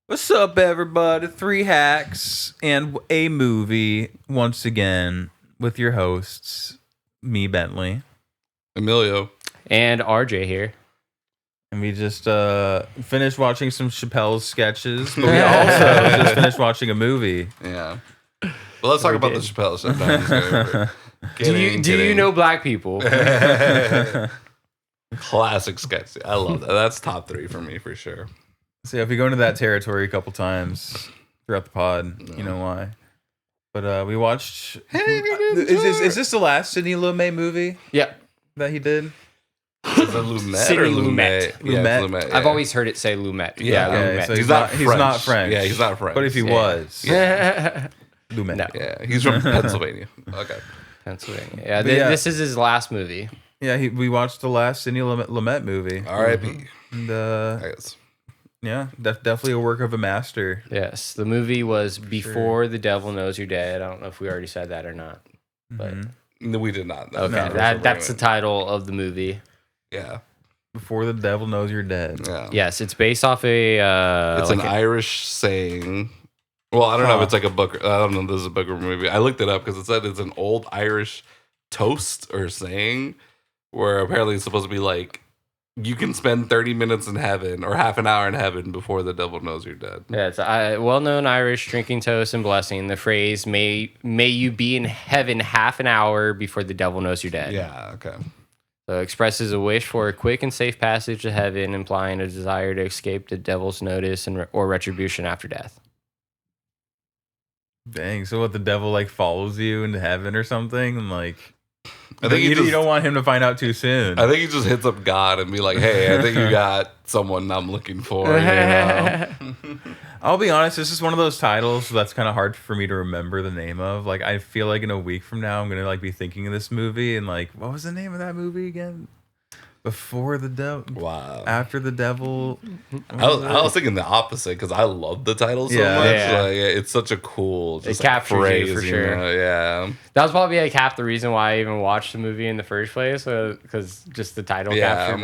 What's up, everybody? 3 hacks and a movie once again with your hosts, me, Bentley, Emilio, and RJ here. and we just finished watching some Chappelle's sketches, but we also just finished watching a movie. yeah. Well, let's talk about the Chappelle show. No, I'm just kidding. Do you know black people? Classic sketch. I love that. That's top 3 for me for sure. So if we go into that territory a couple times throughout the pod, you know why. But we watched. Is this the last Sidney Lumet movie Yep. that he did? Is it Lumet Sidney or Lumet? Lumet. Yeah, Lumet. it's Lumet, yeah. I've always heard it say Lumet. Yeah, Okay, Lumet. so He's not French. Yeah, he's not French. But if he was, Lumet. No. Yeah, he's from Pennsylvania. Okay. Pennsylvania. Yeah, But yeah. this is his last movie. Yeah, we watched the last Sidney Lumet movie. R.I.P. And I guess. yeah, definitely a work of a master. Yes, the movie was Before the Devil Knows You're Dead. I don't know if we already said that or not. But No, we did not. okay, No, that's the title of the movie. Yeah. Before the devil knows you're dead. Yeah. Yes, it's based off a. It's an Irish saying. Well, I don't know if it's like a book. I don't know if this is a book or a movie. I looked it up because it said it's an old Irish toast or saying where apparently it's supposed to be like, you can spend 30 minutes in heaven or half an hour in heaven before the devil knows you're dead. Yeah, it's a well-known Irish drinking toast and blessing. The phrase "May you be in heaven half an hour before the devil knows you're dead." Yeah, okay. So expresses a wish for a quick and safe passage to heaven, implying a desire to escape the devil's notice or retribution after death. Dang, so what, the devil like follows you into heaven or something? And like, I think you don't want him to find out too soon. I think he just hits up God and be like, hey, I think you got someone I'm looking for. You know? I'll be honest, this is one of those titles that's kind of hard for me to remember the name of. Like, I feel like in a week from now, I'm going to like be thinking of this movie and like, what was the name of that movie again? Before the devil. Wow. After the devil. I was thinking the opposite because I love the title so Yeah. much. Yeah. Like, it's such a cool just captures you phrase, for you sure. know? Yeah. That was probably like half the reason why I even watched the movie in the first place, because just the title captured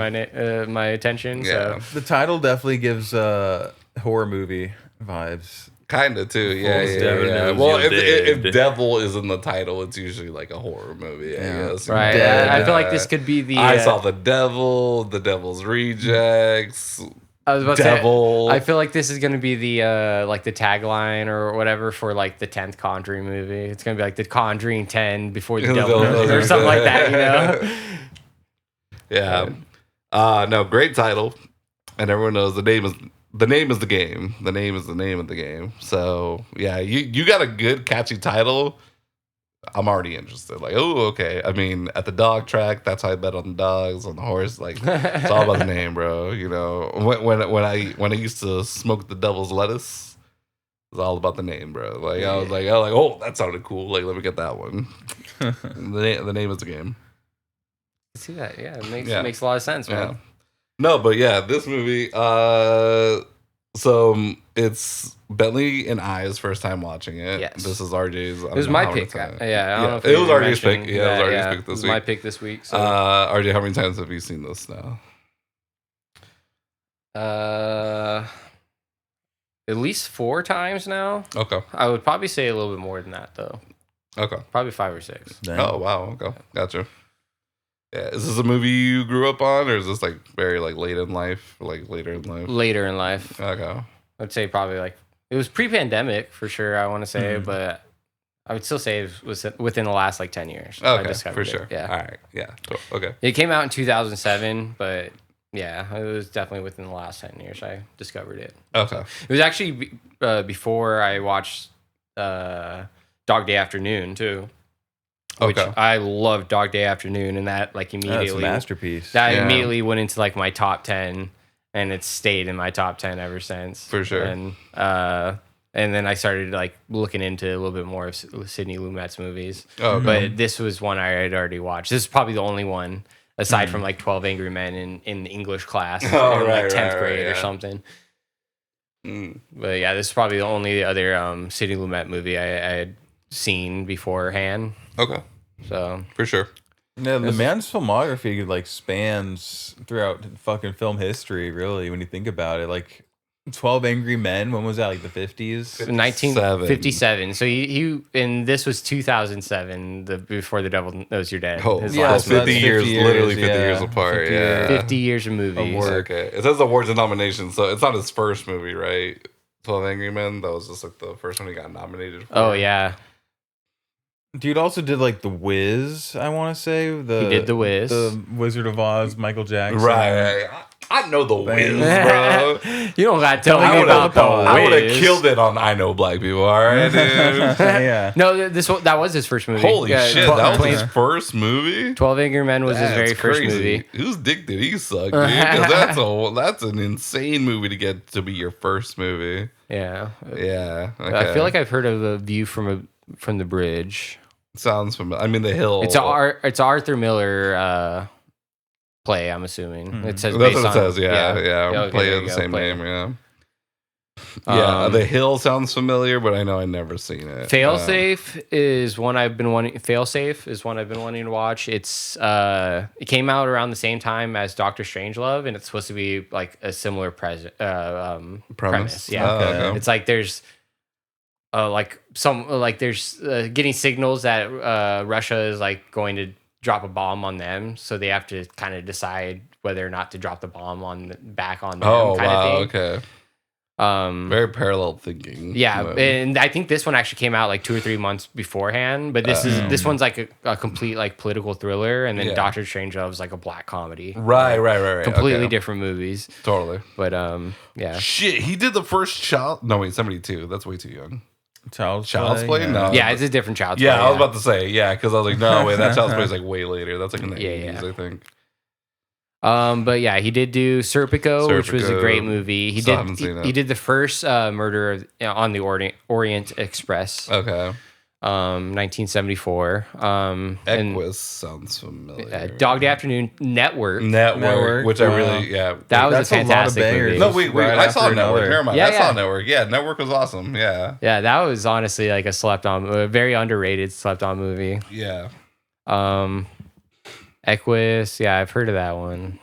my attention. Yeah. So The title definitely gives horror movie vibes. Kind of too, yeah. Devil Well, knows you're if dead. devil is in the title, it's usually like a horror movie. I guess. right, Dead. I feel like this could be the. I saw the devil, the devil's rejects. I was about Devil. to say, I feel like this is going to be the like the tagline or whatever for like the 10th Conjuring movie. It's going to be like the Conjuring 10 before the devil knows, or something like that, you know? Yeah. No, great title, and everyone knows the name is the game. The name is the name of the game. So yeah, you got a good catchy title. I'm already interested. Like, oh, okay. I mean, at the dog track, that's how I bet on the dogs, on the horse. Like, it's all about the name, bro. You know, when I used to smoke the devil's lettuce, it was all about the name, bro. Like, I was like, oh, that sounded cool. Like, let me get that one. the name is the game. See that? Yeah, it makes a lot of sense, man. Yeah. No, but yeah, this movie. So it's Bentley and I's first time watching it. Yes. This is RJ's. It was my pick. I don't know if it was you RJ's pick. mentioned Yeah, it was that, RJ's pick this it was week. my pick this week. So. RJ, how many times have you seen this now? At least 4 times now. Okay. I would probably say a little bit more than that, though. Okay. Probably 5 or 6. Dang. Oh wow. Okay. Gotcha. Yeah. Is this a movie you grew up on, or is this like very like late in life, like later in life? Later in life. Okay. I'd say probably like it was pre-pandemic for sure. I want to say, but I would still say it was within the last like 10 years. I Okay. discovered For it. sure. Yeah. All right. Yeah. Cool. Okay. It came out in 2007, but yeah, it was definitely within the last 10 years I discovered it. Okay. It was actually before I watched Dog Day Afternoon too. Which Okay. I love Dog Day Afternoon, and that like That's a immediately masterpiece. that Yeah. immediately went into like my top 10, and it's stayed in my top 10 ever since. For sure. And then I started like looking into a little bit more of Sidney Lumet's movies. Oh, okay. But this was one I had already watched. This is probably the only one aside from like 12 Angry Men in English class in Oh, like right, 10th right, grade or yeah. something. Mm. But yeah, this is probably the only other Sidney Lumet movie I had seen beforehand. Okay. So For sure. Yeah, the man's filmography like spans throughout fucking film history, really, when you think about it. Like 12 Angry Men. When was that? Like the 50s? 1957. So he and this was 2007. Before the Devil Knows You're Dead. Oh, His yeah, last 50 movie. years, literally 50 yeah. years apart. 50 yeah, 50 years of movies. Award. Okay, it says awards and nominations, so it's not his first movie, right? 12 Angry Men. That was just like the first one he got nominated for. Oh yeah, Dude also did like The Wiz, I want to say. he did The Wiz. The Wizard of Oz, Michael Jackson. Right. I know the Wiz, bro. You don't got to tell me I about the Wiz. I would have killed it on I Know Black People, all right, dude. Yeah. No, that was his first movie. Holy shit, 12 that was his first movie? 12 Angry Men was his That's very first crazy. movie. Whose dick did he suck, dude? 'Cause that's an insane movie to get to be your first movie. Yeah. Yeah. Okay. I feel like I've heard of The View from the Bridge. Sounds familiar. I mean, The Hill. It's Arthur Miller play, I'm assuming. It says That's based what it on, says. Yeah. Okay, Play there of you the go, same Play. name. Yeah. Yeah. The Hill sounds familiar, but I know I've never seen it. Failsafe is one I've been wanting. Failsafe is one I've been wanting to watch. It came out around the same time as Doctor Strangelove, and it's supposed to be like a similar premise. Yeah, Okay. it's like there's getting signals that Russia is like going to drop a bomb on them, so they have to kind of decide whether or not to drop the bomb back on them. Oh, kind wow. of thing. Okay. Very parallel thinking. Yeah, But- and I think this one actually came out like 2 or 3 months beforehand. But this one's like a complete like political thriller, and then Yeah. Doctor Strangelove is like a black comedy. Right. Completely Okay. different movies. Totally. But yeah, Shit, he did the first child. No, wait, 72. That's way too young. Child's Play? Yeah. No. yeah, it's a different Child's Yeah, Play. I was about to say, yeah, because I was like, no, wait, that Child's Play is like way later. That's like in the Yeah, 80s, I think. But yeah, he did do Serpico, which was a Serpico. great movie. He Still did. haven't seen it. He did the first murder on the Orient Express, Okay. 1974. And Equus sounds familiar. Dog Day Afternoon Network. Network, which I Wow. really, yeah. That was That's a a lot of fantastic bangers. movie. No, wait, Right I saw after Network. another. Never mind. Yeah, I saw yeah. Network. Yeah, Network was awesome. Yeah. Yeah, that was honestly like a a very underrated slept-on movie. Yeah. Equus, yeah, I've heard of that one.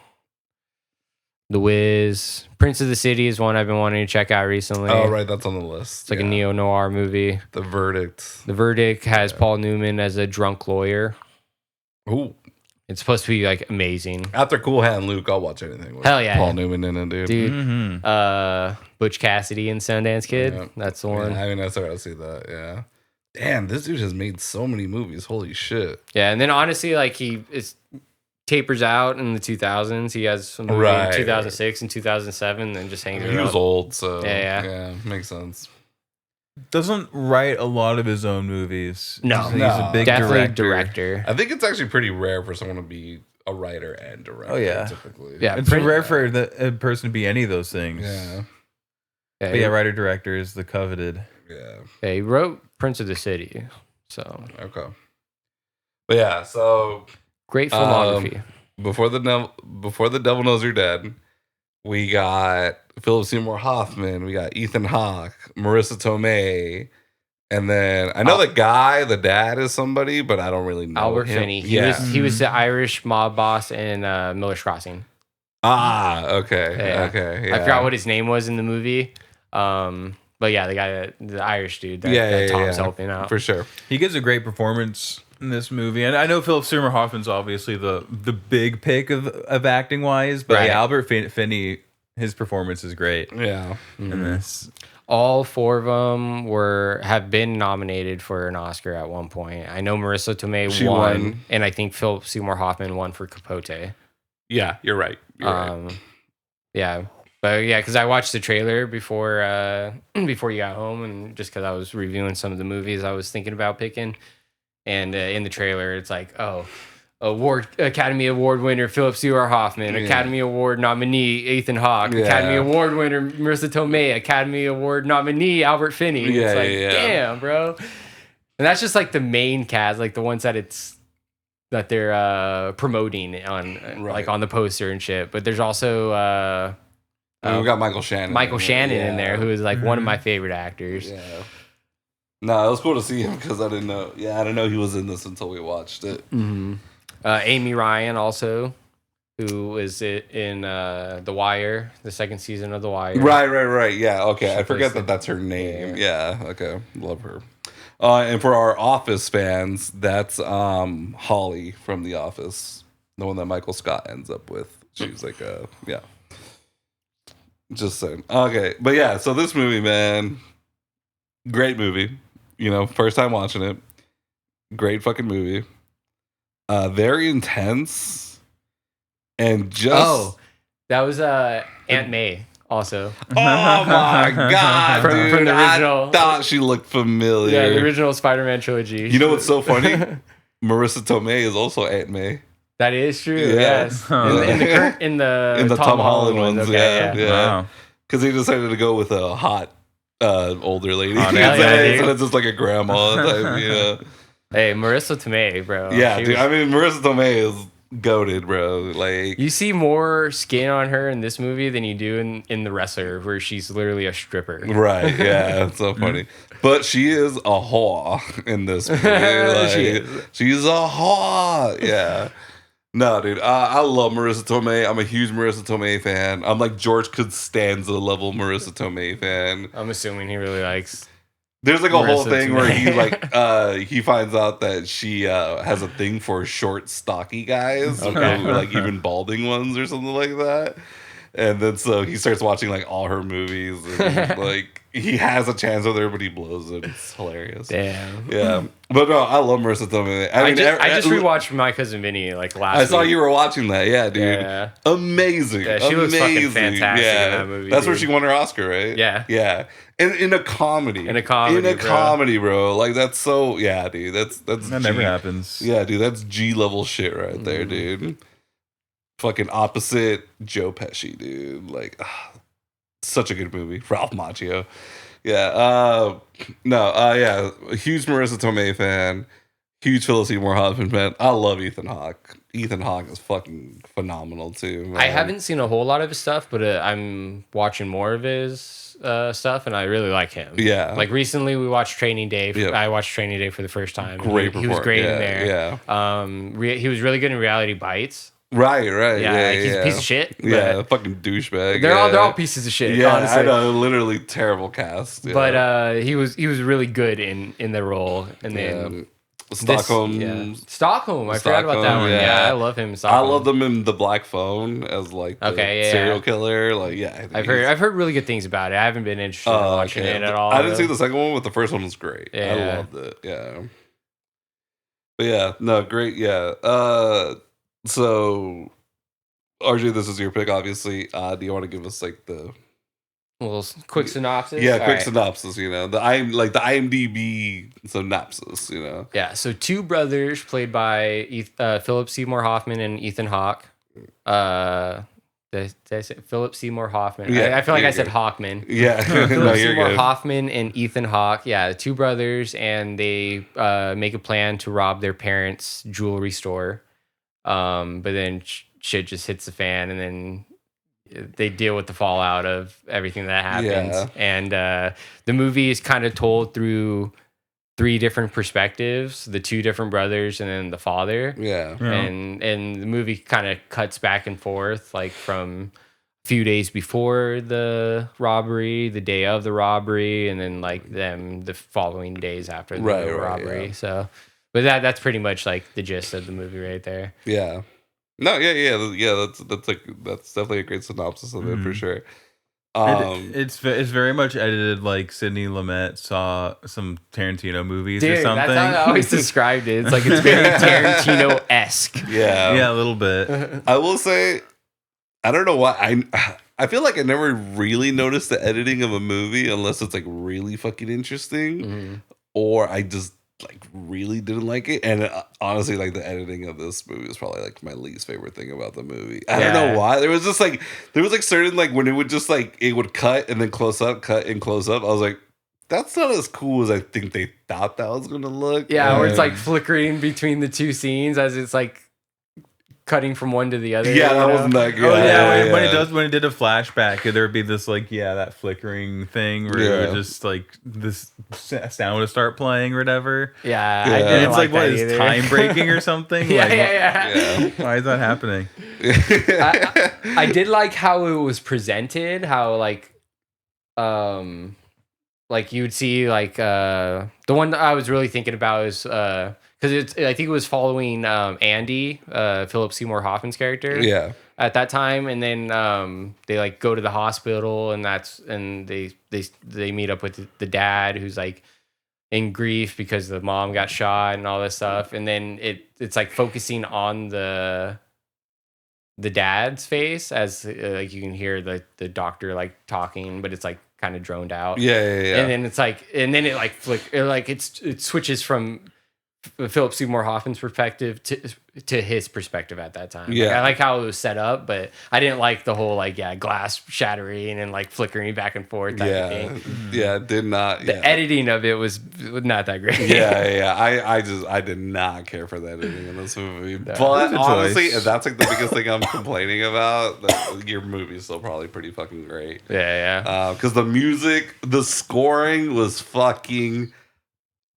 The Wiz, Prince of the City is one I've been wanting to check out recently. Oh, right. That's on the list. It's like a neo-noir movie. The Verdict. The Verdict has Paul Newman as a drunk lawyer. Ooh. It's supposed to be like amazing. After Cool Hand Luke, I'll watch anything with Hell yeah. Paul Newman in it, dude. Dude, Mm-hmm. Butch Cassidy and Sundance Kid, Yeah. that's the one. Yeah, I mean, I started to see that. Yeah. Damn, this dude has made so many movies. Holy shit. Yeah, and then honestly, like he tapers out in the 2000s. He has some movie Right. in 2006 and 2007, and just hangs He around. was old, so Yeah. makes sense. Doesn't write a lot of his own movies. No. He's a big Definitely director. I think it's actually pretty rare for someone to be a writer and director. Oh, yeah. Typically. Yeah. It's rare for a person to be any of those things. Yeah. Yeah, But yeah, writer director is the coveted. Yeah. yeah, he wrote Prince of the City, so Okay. But yeah, so great filmography. before the Devil Knows You're Dead, we got Philip Seymour Hoffman, we got Ethan Hawke, Marissa Tomei, and then I know the dad is somebody, but I don't really know Albert him. Finney. Yeah. He was the Irish mob boss in Miller's Crossing. Okay. Yeah. Okay. I forgot what his name was in the movie. But yeah, the Irish dude that, Yeah, that yeah, Tom's yeah. helping out. For sure. He gives a great performance in this movie, and I know Philip Seymour Hoffman's obviously the big pick of acting wise, but Right. yeah, Albert Finney, his performance is great Yeah. in this. All 4 of them have been nominated for an Oscar at one point. I know Marissa Tomei She won, won. and I think Philip Seymour Hoffman won for Capote. Yeah, you're right. You're right. Yeah, but yeah, because I watched the trailer before before you got home, and just because I was reviewing some of the movies I was thinking about picking, and in the trailer it's like, oh, Academy Award winner Philip Seymour Hoffman, Yeah. Academy Award nominee Ethan Hawke, Yeah. Academy Award winner Marissa Tomei, Academy Award nominee Albert Finney. Yeah, It's like, yeah. damn, bro. And that's just like the main cast, like the ones that they're promoting on Right. like on the poster and shit. But there's also we got Michael Shannon. Michael Shannon in there, Yeah. who is like one of my favorite actors. Yeah. No, it was cool to see him because I didn't know. Yeah, I didn't know he was in this until we watched it. Amy Ryan also. who was it in The Wire, the second season of The Wire. Right. Yeah, okay. I forget plays that's her name. Yeah, okay. Love her. And for our Office fans, that's Holly from The Office, the one that Michael Scott ends up with. She's like, yeah. Just saying. Okay, but yeah, so this movie, man, great movie. You know, first time watching it. Great fucking movie. Very intense. And just... that was Aunt May also. Oh my god, dude. From the original. I thought she looked familiar. Yeah, the original Spider-Man trilogy. You know what's so funny? Marissa Tomei is also Aunt May. That is true. Yeah. Yes. In the Tom Holland ones. Okay, yeah. Wow. Because he decided to go with a hot older lady. Oh, So yeah, it's just like a grandma type. Yeah. Hey, Marissa Tomei, bro. Yeah, She dude. was- I mean, Marissa Tomei is goated, bro. Like, You see more skin on her in this movie than you do in The Wrestler, where she's literally a stripper. right? Yeah, it's so funny. But she is a whore in this movie. Like, She is. she's a whore. Yeah. No, dude. I love Marissa Tomei. I'm a huge Marissa Tomei fan. I'm like George Costanza level Marissa Tomei fan. I'm assuming he really likes. There's like a whole Marissa thing where he Tomei. like he finds out that she has a thing for short, stocky guys, Okay. or, like even balding ones or something like that. And then so he starts watching like all her movies, and like he has a chance with her, but he blows it. It's hilarious. Damn. Yeah, but no, I love Marissa Tomei. I just rewatched My Cousin Vinny like last. I saw week. you were watching that. Yeah, dude. Yeah. Amazing. Yeah, she looks fucking Amazing. fantastic in Yeah. that movie, That's where dude. she won her Oscar, right? Yeah. Yeah. And in a comedy. In a comedy, bro. comedy, bro. Like that's so yeah, dude. That's That never happens. Yeah, dude. That's G level shit right there, Mm. dude. Fucking opposite Joe Pesci, dude. Like such a good movie. Ralph Macchio. Yeah. Yeah. Huge Marissa Tomei fan. Huge Philip Seymour Hoffman fan. I love Ethan Hawke. Ethan Hawke is fucking phenomenal too, man. I haven't seen a whole lot of his stuff, but I'm watching more of his stuff, and I really like him. Yeah. Like recently, we watched Training Day. Yeah. I watched Training Day for the first time. Great He was perform- great yeah, in there. Yeah. He was really good in Reality Bites. Right. Yeah, he's a piece of shit. Yeah, but fucking douchebag. they're yeah. all pieces of shit. Yeah, honestly. I know, literally terrible cast. Yeah. But he was really good in the role, and then Stockholm. Stockholm. I forgot about that Stockholm, one. yeah. Yeah, I love him. In I Stockholm. love them in The Black Phone as like the serial killer. Like, yeah, I think I've heard really good things about it. I haven't been interested in watching it at all. I didn't see though. the second one, but the first one was great. I Yeah. loved it. Yeah. But yeah, no, great. Yeah. So RJ, this is your pick, obviously. Do you want to give us like the Well, quick synopsis. quick All right. synopsis? You know, the IMDb synopsis. You know, Yeah, so two brothers played by Philip Seymour Hoffman and Ethan Hawke. Did I say Philip Seymour Hoffman? Yeah, I feel like you're I said good. Hawkman. yeah, Philip no, you're Seymour good. Hoffman and Ethan Hawke. Yeah, two brothers, and they make a plan to rob their parents' jewelry store. But then shit just hits the fan, and then they deal with the fallout of everything that happens. Yeah. And the movie is kind of told through three different perspectives: the two different brothers, and then the father. Yeah, Yeah. And the movie kind of cuts back and forth, like from a few days before the robbery, the day of the robbery, and then like them the following days after the Right, robbery. yeah. So, but that's pretty much like the gist of the movie right there. yeah. No, yeah. That's definitely a great synopsis of it for Mhm. sure. It's very much edited like Sidney Lumet saw some Tarantino movies or Dude, something. that's how I always described it. It's like it's very Tarantino-esque. yeah, Yeah, a little bit. I will say, I don't know why I feel like I never really noticed the editing of a movie unless it's like really fucking interesting, Mhm. or I just like really didn't like it. And honestly, like the editing of this movie was probably like my least favorite thing about the movie. I don't Yeah. know why. There was certain like when it would just like it would cut and then close up, cut and close up. I was like, that's not as cool as I think they thought that was gonna look. Yeah, where it's like flickering between the two scenes as it's like cutting from one to the other. Yeah, that you know? wasn't that good. Oh yeah, yeah, when it did a flashback, there'd be this like that flickering thing where it would just like this sound would start playing or whatever. Yeah, Yeah. I And didn't it's like what that is either. time breaking or something? yeah, Like, yeah. Why is that happening? I did like how it was presented. How like you would see like the one that I was really thinking about is because I think it was following Andy, Philip Seymour Hoffman's character. Yeah. At that time, and then they like go to the hospital, and they meet up with the dad who's like in grief because the mom got shot and all this stuff, and then it's like focusing on the dad's face as like you can hear the doctor like talking, but it's like kind of droned out. Yeah. And then it's like, and then it like it switches from Philip Seymour Hoffman's perspective to his perspective at that time. Yeah. Like, I like how it was set up, but I didn't like the whole like glass shattering and like flickering back and forth type of thing. Yeah, did not. The editing of it was not that great. Yeah. I did not care for the editing in this movie. But That's a honestly, choice. that's like the biggest thing I'm complaining about. That your movie's still probably pretty fucking great. Yeah. Because the music, the scoring was fucking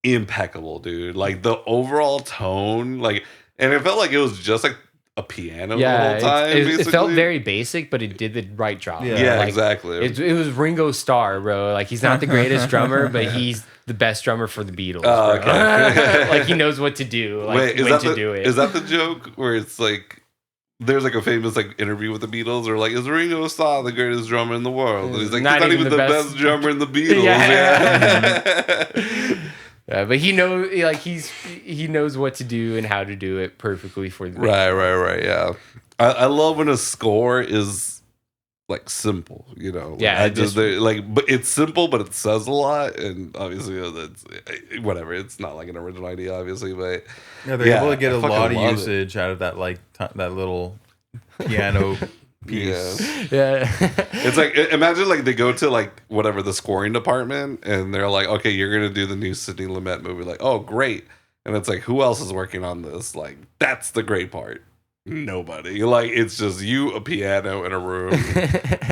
impeccable, dude. Like the overall tone, like, and it felt like it was just like a piano the whole time. It felt basically. very basic, but it did the right job. Yeah. Like, Exactly. It was Ringo Starr, bro. Like he's not the greatest drummer, but he's the best drummer for the Beatles. Oh, bro. okay. Like he knows what to do, like Wait, when to do it. Is that the joke where it's like there's like a famous like interview with the Beatles, or like, is Ringo Starr the greatest drummer in the world? And he's like, Not he's not even even the the best best drummer in the Beatles. Yeah. Yeah, but he knows what to do and how to do it perfectly for the Right. Yeah, I love when a score is like simple. You know, like, Yeah, I just like, but it's simple, but it says a lot, and obviously that's whatever. It's not like an original idea, obviously, but Yeah, they're able to get I a fucking lot of love it. usage out of that like that little piano piece. Yeah. It's like, imagine like they go to like whatever the scoring department and they're like, okay, you're gonna do the new Sidney Lumet movie. Like, oh great. And it's like, who else is working on this? Like, that's the great part. Nobody. Like, it's just you, a piano in a room.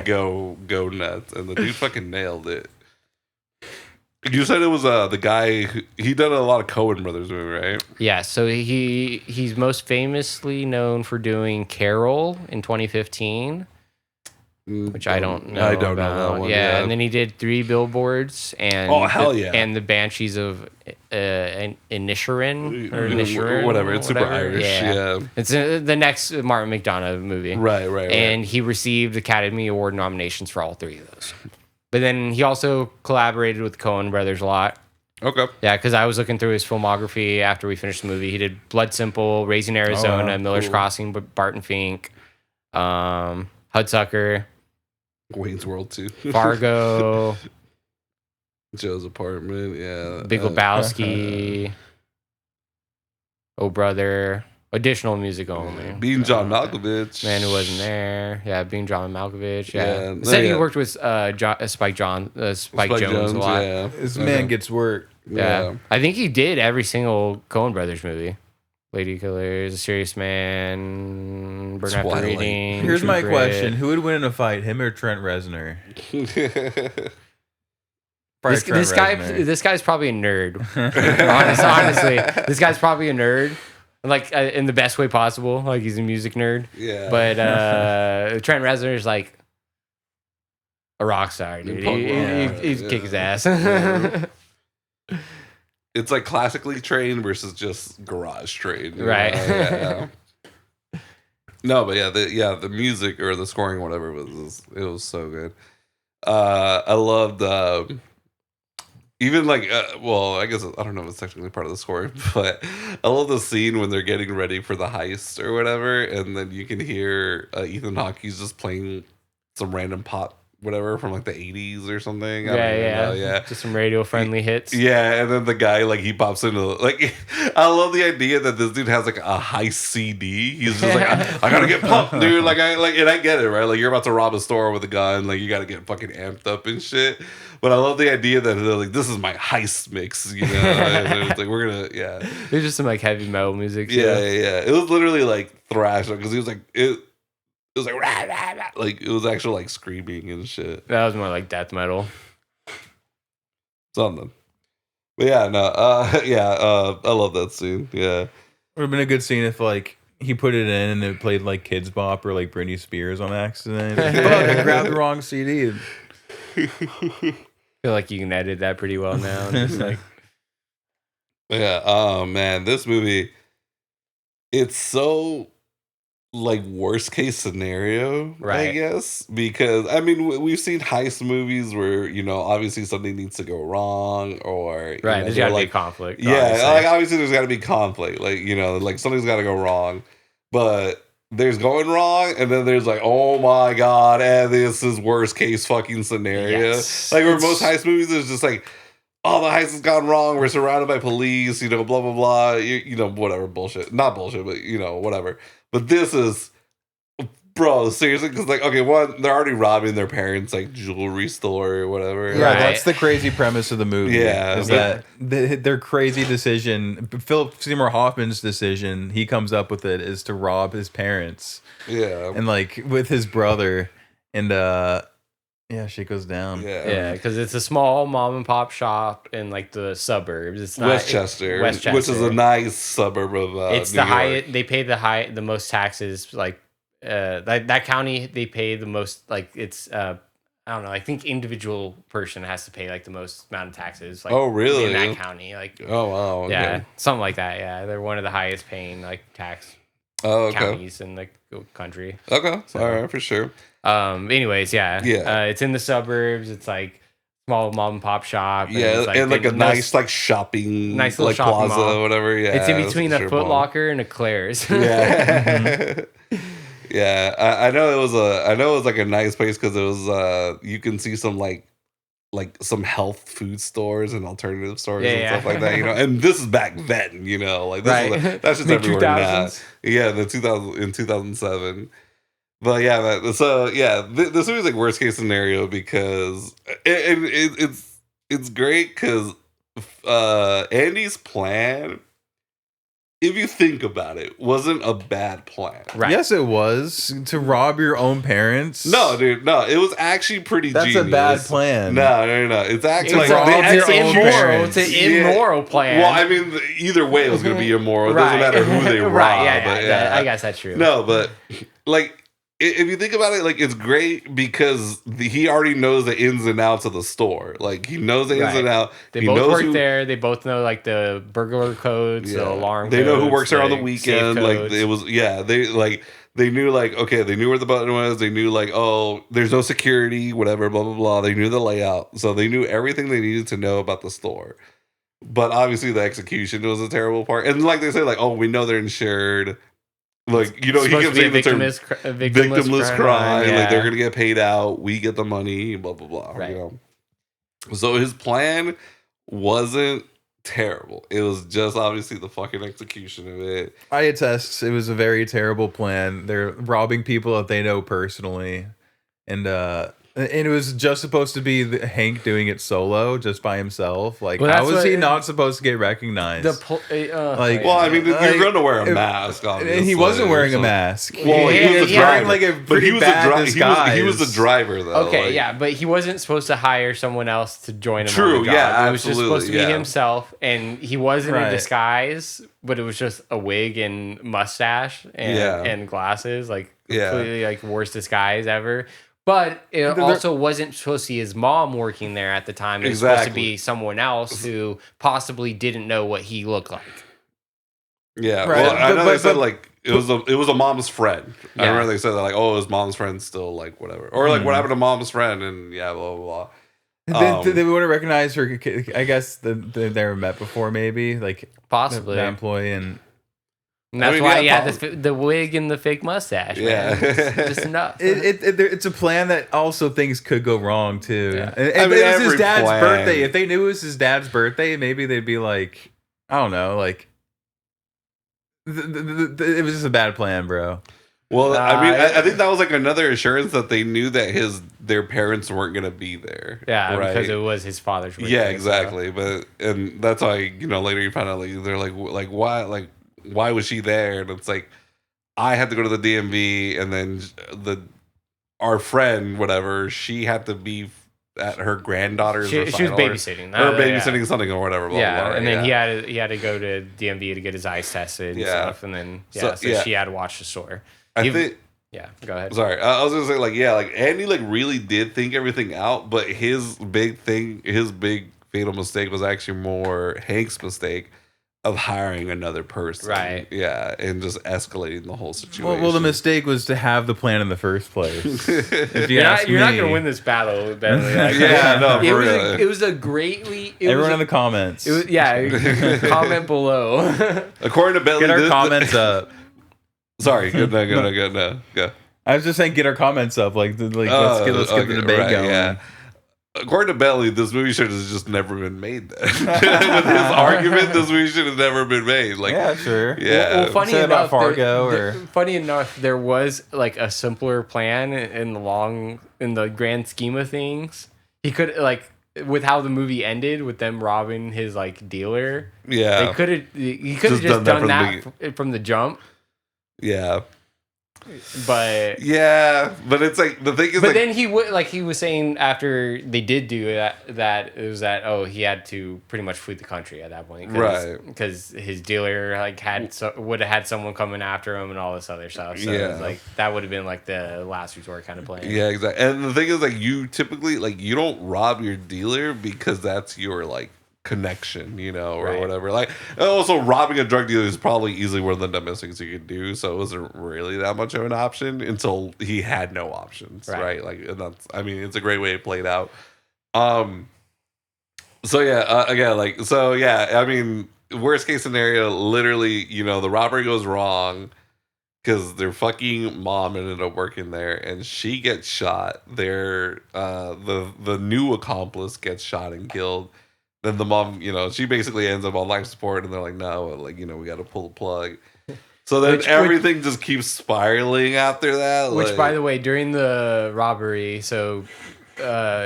go nuts. And the dude fucking nailed it. You said it was the guy he did a lot of Coen Brothers movie, right? Yeah, so he's most famously known for doing Carol in 2015, which I don't know. I don't know about. that one. Yeah, and then he did 3 Billboards and Oh, hell yeah. and the Banshees of Inisherin or Inisherin, whatever. It's super whatever. Irish. Yeah. It's the next Martin McDonagh movie. Right. And he received Academy Award nominations for all 3 of those. But then he also collaborated with Coen Brothers a lot. Okay. Yeah, because I was looking through his filmography after we finished the movie. He did Blood Simple, Raising Arizona, wow. Miller's Cool. Crossing, Barton Fink, Hudsucker, Wayne's World 2. Fargo, Joe's Apartment. Yeah. Big Lebowski, Oh Brother, additional music only. Being John Malkovich. Man who wasn't there. Yeah, being John Malkovich. Yeah. Yeah, Said he yeah. worked with Spike Jones a lot. Yeah. This man gets work. Yeah. I think he did every single Coen Brothers movie. Lady Killers, A Serious Man, Burn After Twilight. Reading. Here's True my Grit. question: who would win in a fight, him or Trent Reznor? Probably Trent Reznor. This guy's probably a nerd. Honestly, this guy's probably a nerd, like in the best way possible. Like he's a music nerd. Yeah. But Trent Reznor is like a rock star, dude. He'd kick his ass. Yeah. It's like classically trained versus just garage trained. Right. Yeah. No, but the music or the scoring, whatever it was so good. I loved even like I guess I don't know if it's technically part of the score, but I love the scene when they're getting ready for the heist or whatever, and then you can hear Ethan Hawke, he's just playing some random pop whatever from like the 80s or something. Yeah. Just some radio friendly hits. Yeah, and then the guy like he pops into like I love the idea that this dude has like a high CD. He's just like I gotta get pumped, dude. Like and I get it, right? Like you're about to rob a store with a gun, like you gotta get fucking amped up and shit. But I love the idea that they're like, this is my heist mix, you know? And it's like we're gonna There's just some like heavy metal music. Yeah. It was literally like thrash because he was like it was like rah, rah, rah. Like it was actually like screaming and shit. That was more like death metal. Something. But yeah, no, I love that scene. Yeah. Would have been a good scene if like he put it in and it played like Kids Bop or like Britney Spears on accident. Fuck, I grabbed the wrong CD. I feel like you can edit that pretty well now. And just like, yeah. Oh man, this movie. It's so like worst case scenario, right? I guess, because I mean we've seen heist movies where obviously something needs to go wrong or there's gotta be conflict. Yeah, obviously. Like obviously there's got to be conflict, like like something's got to go wrong, but there's going wrong, and then there's like, oh my god, and this is worst case fucking scenario. Yes. Like where most heist movies is just like, oh, the heist has gone wrong. We're surrounded by police. Blah blah blah. Whatever bullshit. Not bullshit, but whatever. But this is, bro, seriously, because like, okay, one, they're already robbing their parents' like jewelry store or whatever. Yeah, that's the crazy premise of the movie. Yeah, is that their crazy decision, Seymour Hoffman's decision, he comes up with it, is to rob his parents. Yeah, and like with his brother, and shit goes down. Yeah, because it's a small mom and pop shop in like the suburbs. It's not Westchester, which is a nice suburb of. It's New the York. highest. They pay the most taxes. Like that county, they pay the most. Like it's I don't know. I think individual person has to pay like the most amount of taxes. Like, oh really? In that county, like oh wow, okay. Yeah, something like that. Yeah, they're one of the highest paying like tax counties in the country. Okay, So, all right, for sure. Anyways, it's in the suburbs. It's like small mom and pop shop. And it's like, and like a nice like shopping, nice little like shopping plaza mall. or whatever. Yeah, it's in between a Foot Locker and a Claire's. Yeah. Yeah, I know it was like a nice place because it was you can see some like some health food stores and alternative stores and stuff like that, and this is back then, like this is that's just everywhere now. Yeah, in 2007. But yeah, this movie's like worst case scenario because it's great because Andy's plan, if you think about it, wasn't a bad plan. Right. Yes, it was. To rob your own parents. No, dude, no. It was actually pretty genius. That's a bad plan. No. It's actually it's immoral. It's an immoral plan. Well, I mean, either way, it was going to be immoral. It doesn't matter who they rob. Yeah, I guess that's true. No, but like, if you think about it, like, it's great because he already knows the ins and outs of the store. Like, he knows the ins and outs. They both work there. They both know, like, the burglar codes, the alarm They codes. know who works there on the weekend. Like, it was, they knew, like, okay, they knew where the button was. They knew, like, oh, there's no security, whatever, blah, blah, blah. They knew the layout. So they knew everything they needed to know about the store. But obviously, the execution was a terrible part. And like they say, like, oh, we know they're insured. Like, he can say victimless crime. Like, they're going to get paid out. We get the money, blah, blah, blah. Right. So his plan wasn't terrible. It was just obviously the fucking execution of it. I attest it was a very terrible plan. They're robbing people that they know personally. And it was just supposed to be Hank doing it solo, just by himself. Like, how was he not supposed to get recognized? Well, I mean, you're going to wear a mask, obviously. And he wasn't wearing a mask. Well, he was the driver. Like a pretty bad disguise. He was the driver, though. Okay, but he wasn't supposed to hire someone else to join him. True, on the job. yeah, it was just supposed to be himself, and he wasn't in disguise, but it was just a wig and mustache and glasses, like completely like worst disguise ever. But it also wasn't supposed to be his mom working there at the time. It was supposed to be someone else who possibly didn't know what he looked like. Yeah, right. Well, I know they said like it was a mom's friend. I remember they said that, like, oh, his mom's friend still, like, whatever, or like what happened to mom's friend, and blah blah blah. They wouldn't recognize her. I guess they never met before, maybe, like possibly the employee and. And that's I mean, why yeah, he had the wig and the fake mustache. Yeah. Man. Just enough. It's a plan that also things could go wrong too. Yeah. And I mean, it was his every dad's plan. birthday. If they knew it was his dad's birthday, maybe they'd be like, I don't know, like it was just a bad plan, bro. Well, I mean, I think that was like another assurance that they knew that their parents weren't gonna be there. Yeah, right? because it was his father's birthday. Yeah, exactly. And that's why later you find out they're like why was she there? And it's like I had to go to the DMV, and then our friend whatever she had to be at her granddaughter's. She was babysitting. Or babysitting something or whatever. Blah, Yeah, blah, blah, and then he had to go to DMV to get his eyes tested and stuff, and then so she had to watch the store. I think. Yeah, go ahead. Sorry, I was gonna say like Andy really did think everything out, but his big fatal mistake was actually more Hank's mistake of hiring another person, right? Yeah, and just escalating the whole situation. Well, the mistake was to have the plan in the first place. If you're not gonna win this battle, Bentley. Yeah, no, for real. It was a greatly. Everyone in the comments. Comment below. According to Bentley, get our comments up. Sorry, good no, go. I was just saying, get our comments up. Let's get the debate going. Yeah. According to Bentley, this movie should have just never been made. Then. With his argument, this movie should have never been made. Like, yeah, sure. Yeah. Well, funny Say enough, about Fargo funny enough, there was like a simpler plan in the grand scheme of things. He could with how the movie ended with them robbing his dealer. Yeah, he could have just done that from the jump. Yeah. But it's like the thing is. But then he would he was saying after they did do that it was that he had to pretty much flee the country at that point, right? Because his dealer would have had someone coming after him and all this other stuff. So it was that would have been the last resort kind of plan. Yeah, exactly. And the thing is you typically you don't rob your dealer because that's your connection, or right. whatever. Also robbing a drug dealer is probably easily one of the dumbest things you could do. So it wasn't really that much of an option until he had no options, right? And that's, it's a great way to play it out. Worst case scenario, literally, the robbery goes wrong because their fucking mom ended up working there and she gets shot. The new accomplice gets shot and killed. Then the mom, she basically ends up on life support, and they're like, no, we got to pull the plug. So then everything just keeps spiraling after that. Which, by the way, during the robbery, so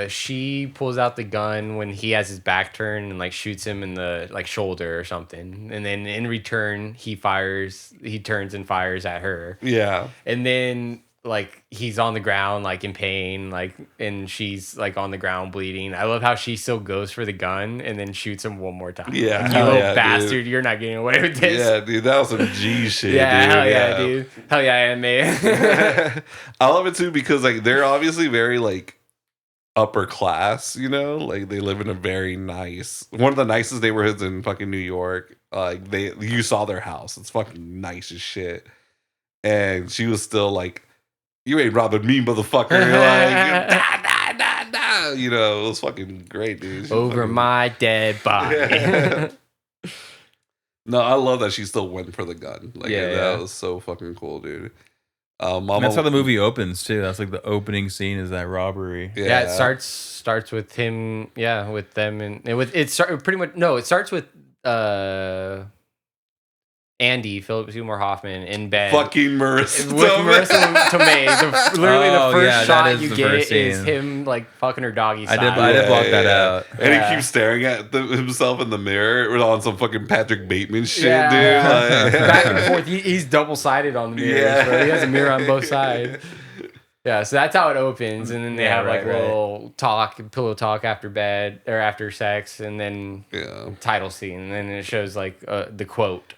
she pulls out the gun when he has his back turned and shoots him in the shoulder or something, and then in return he turns and fires at her. Yeah, and then. He's on the ground, in pain, and she's on the ground bleeding. I love how she still goes for the gun and then shoooots him one more time. Yeah, you little bastard, dude. You're not getting away with this. Yeah, dude, that was some G shit. Yeah, dude. Hell yeah, dude. Hell yeah, man. I love it too because they're obviously very upper class. They live in a very nice, one of the nicest neighborhoods in fucking New York. You saw their house; it's fucking nice as shit. And she was still you ain't robbing me, motherfucker. Nah. It was fucking great, dude. Over my dead body. Yeah. No, I love that she still went for the gun. That was so fucking cool, dude. That's how the movie opens too. That's the opening scene is that robbery. Yeah, it starts with him. Yeah, with them and it starts with Andy, Seymour Hoffman in bed. Fucking Marissa. With Marissa Tomei. Literally the first shot you get is scene. him fucking her doggy I style. did block that out. And he keeps staring at himself in the mirror on some fucking Patrick Bateman shit, dude. Back and forth. He's double-sided on the mirrors. Yeah. Bro. He has a mirror on both sides. Yeah, so that's how it opens, and then they have little pillow talk after bed or after sex, and then title scene, and then it shows the quote.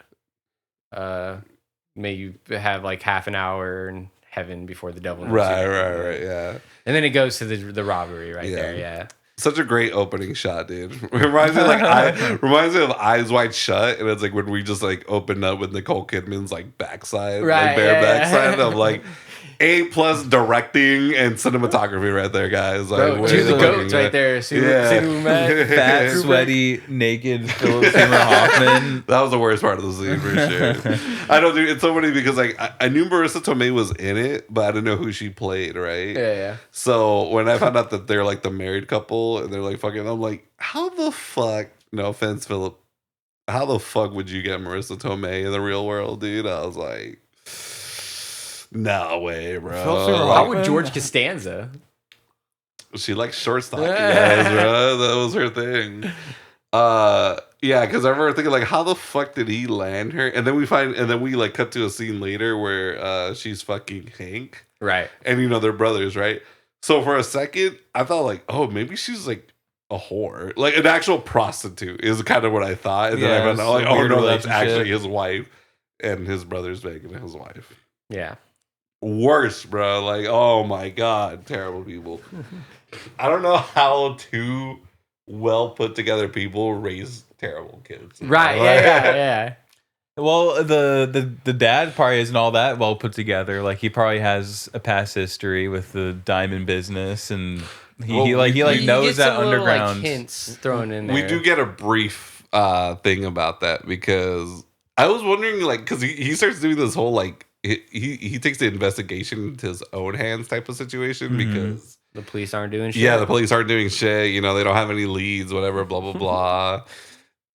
May you have half an hour in heaven before the devil knows you. Right, yeah. And then it goes to the robbery there, yeah. Such a great opening shot, dude. Reminds me of Eyes Wide Shut, and it's when we just opened up with Nicole Kidman's backside, bare backside. And I'm A+ directing and cinematography right there, guys. Like, Bro, way two of the to goats fucking- right there. Sidney Yeah. Lumet. Fat, sweaty, naked Philip Seymour Hoffman. That was the worst part of the scene for sure. I don't do it's so funny because like I knew Marissa Tomei was in it, but I didn't know who she played, right? Yeah. So when I found out that they're like the married couple and they're like fucking, I'm like, how the fuck? No offense, Philip. How the fuck would you get Marissa Tomei in the real world, dude? I was like, no way, bro. Philip Seymour How would Hoffman? George Costanza? She likes short stocky guys, bro. That was her thing. Yeah, because I remember thinking like, how the fuck did he land her? And then we like cut to a scene later where she's fucking Hank, Right. and they're brothers, right? So for a second, I thought like, oh, maybe she's like a whore, like an actual prostitute is kind of what I thought. And then I found out like, oh no, that's actually his wife, and his brother's banging his wife. Yeah. Worse, bro. Like, oh my god, terrible people. I don't know how two well put together people raise terrible kids. Right. Yeah. Well, the dad probably isn't all that well put together. Like he probably has a past history with the diamond business, and he knows that underground. Like, hints thrown in there. We do get a brief thing about that because I was wondering, like, because he starts doing this whole like he takes the investigation into his own hands type of situation because the police aren't doing shit. yeah, the police aren't doing shit. They don't have any leads, whatever, blah blah blah.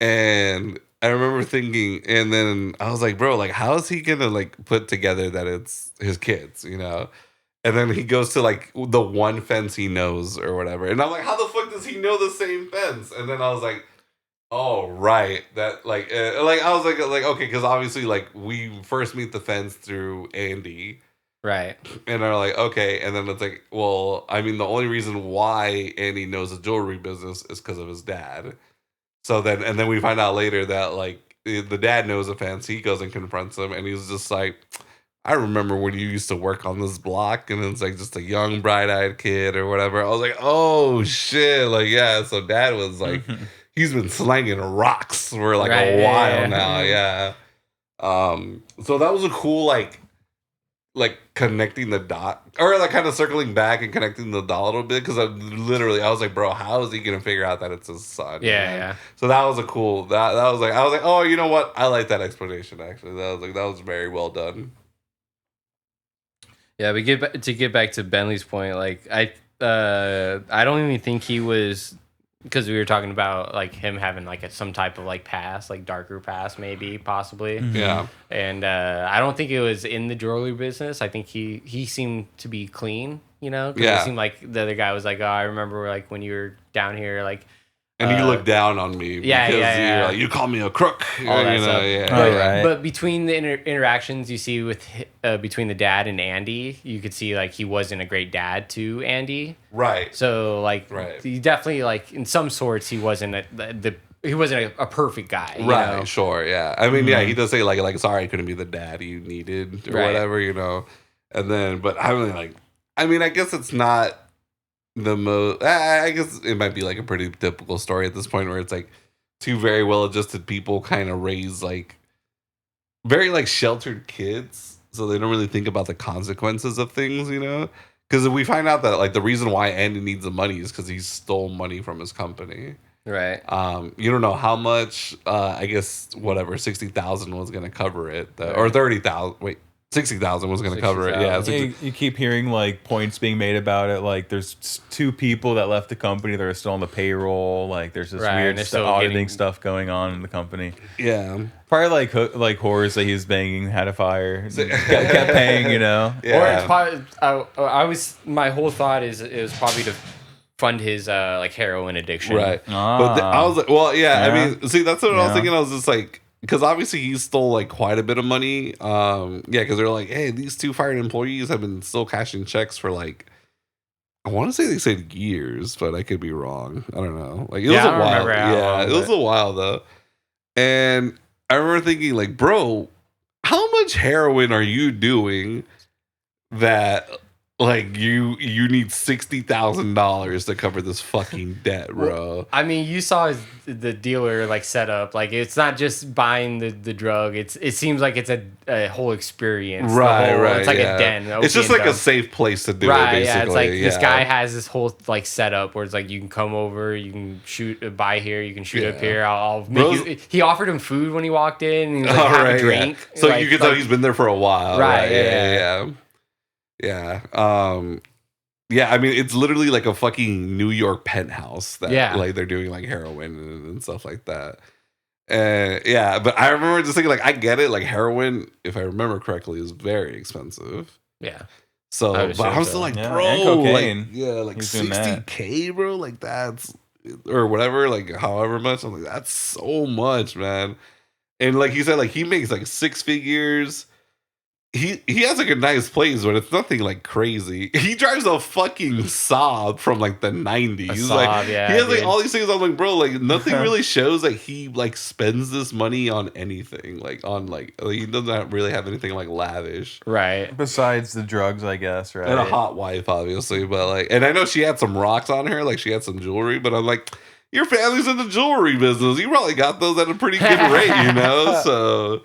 And I remember thinking, and then I was like, bro, like, how is he gonna like put together that it's his kids, And then he goes to like the one fence he knows or whatever, and I'm like, how the fuck does he know the same fence? And then I was like, oh right, that like I was like okay, because obviously like we first meet the fence through Andy. Right. And they're like, okay. And then it's like, well, I mean, the only reason why Andy knows the jewelry business is because of his dad. So then we find out later that like the dad knows the fence. He goes and confronts him, and he's just like, I remember when you used to work on this block, and it's like just a young, bright-eyed kid or whatever. I was like, oh shit, like yeah. So dad was like, he's been slanging rocks for like a while now, yeah. So that was a cool like connecting the dot, or like kind of circling back and connecting the dot a little bit, because I was like, bro, how is he gonna figure out that it's his son? Yeah. So that was a cool that was like, I was like, oh, you know what, I like that explanation actually. That was very well done. Yeah, we get back to Bentley's point. Like I don't even think he was, because we were talking about like him having like some type of like past, like darker past, maybe possibly. Yeah. And I don't think it was in the jewelry business. I think he seemed to be clean, 'cause Yeah. it seemed like the other guy was like, oh, I remember like when you were down here, like. And you look down on me because you're like, you call me a crook. All that stuff. Yeah. Oh, right. But between the interactions you see with between the dad and Andy, you could see like he wasn't a great dad to Andy. Right. So like, Right. he definitely like in some sorts he wasn't a perfect guy. you Right, know? sure, yeah. I mean, yeah, he does say like sorry I couldn't be the dad you needed or Right. whatever, And then, but I really like. I mean, I guess it's not the most. I guess it might be like a pretty typical story at this point where it's like two very well-adjusted people kind of raise like very like sheltered kids, so they don't really think about the consequences of things, Because we find out that like the reason why Andy needs the money is because he stole money from his company. Right. You don't know how much. I guess whatever 60,000 was going to cover it, or 30,000. Wait, 60,000 was going to cover it. Yeah, 60,000. You keep hearing like points being made about it. Like there's two people that left the company that are still on the payroll. Like there's this Right, and weird they're still auditing getting- stuff going on in the company. yeah. Probably like whores that he was banging had a fire. kept paying, Yeah. Or it's probably, my whole thought is it was probably to fund his like heroin addiction. Right. Ah. But I was like, well, yeah. Yeah. I mean, see, that's what I was Yeah. thinking. I was just like, because obviously he stole like quite a bit of money. Yeah, because they're like, hey, these two fired employees have been still cashing checks for like, I want to say they said years, but I could be wrong. I don't know. Like it was I a don't while. remember how long, It was but- a while though. And I remember thinking, like, bro, how much heroin are you doing that Like you need $60,000 to cover this fucking debt, bro. I mean, you saw the dealer like set up. Like it's not just buying the drug. It seems like it's a whole experience. Right. It's like a den. It's just like a safe place to do it, basically. Yeah, it's like this guy has this whole like setup where it's like you can come over, you can shoot, buy here, you can shoot up here. I'll make you. He offered him food when he walked in, and he was like, have a drink. So like, you can tell he's been there for a while. Right. Yeah. I mean, it's literally like a fucking New York penthouse that like they're doing like heroin and stuff like that. But I remember just thinking like, I get it. Like heroin, if I remember correctly, is very expensive. Yeah. So, but I'm still like, bro, and cocaine. like $60K, bro. Like that's, or whatever, like however much. I'm like, that's so much, man. And like you said, like he makes like 6 figures. He has like a nice place, but it's nothing like crazy. He drives a fucking Saab from like the 90s. He has like all these things. I'm like, bro, like nothing really shows that he like spends this money on anything. Like on like he doesn't really have anything like lavish. Right. Besides the drugs, I guess, right? And a hot wife, obviously. But like, and I know she had some rocks on her, like she had some jewelry, but I'm like, your family's in the jewelry business. You probably got those at a pretty good rate, you know? So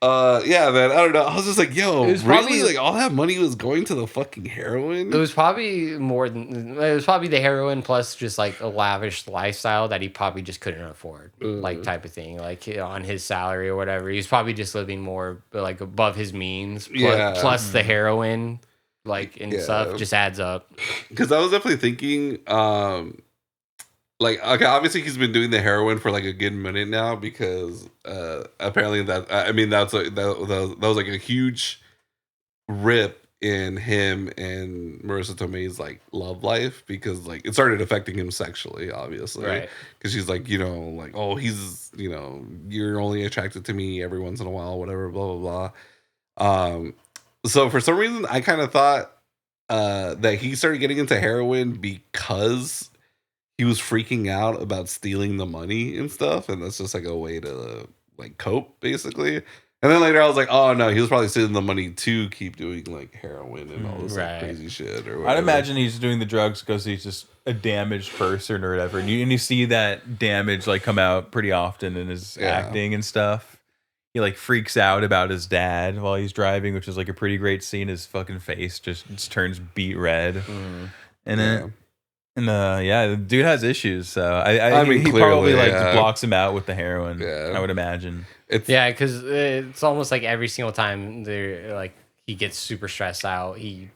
man, I don't know. I was just like, yo, really? Like all that money was going to the fucking heroin? It was probably the heroin plus just like a lavish lifestyle that he probably just couldn't afford, like type of thing. Like on his salary or whatever, he's probably just living more like above his means. Plus the heroin, like and stuff, just adds up. Because I was definitely thinking, like, okay, obviously he's been doing the heroin for like a good minute now because apparently that was like a huge rip in him and Marissa Tomei's like love life because like it started affecting him sexually, obviously, right? Because she's like, you know, like, oh, he's, you know, you're only attracted to me every once in a while, whatever, blah blah blah. So for some reason I kind of thought that he started getting into heroin because he was freaking out about stealing the money and stuff, and that's just like a way to like cope, basically. And then later I was like, oh no, he was probably stealing the money to keep doing like heroin and all this like, crazy shit. Or whatever. I'd imagine he's doing the drugs because he's just a damaged person or whatever, and you see that damage like come out pretty often in his acting and stuff. He like freaks out about his dad while he's driving, which is like a pretty great scene. His fucking face just turns beet red, and the dude has issues, so I mean, he probably like blocks him out with the heroin. I would imagine. Because it's almost like every single time they're like he gets super stressed out, he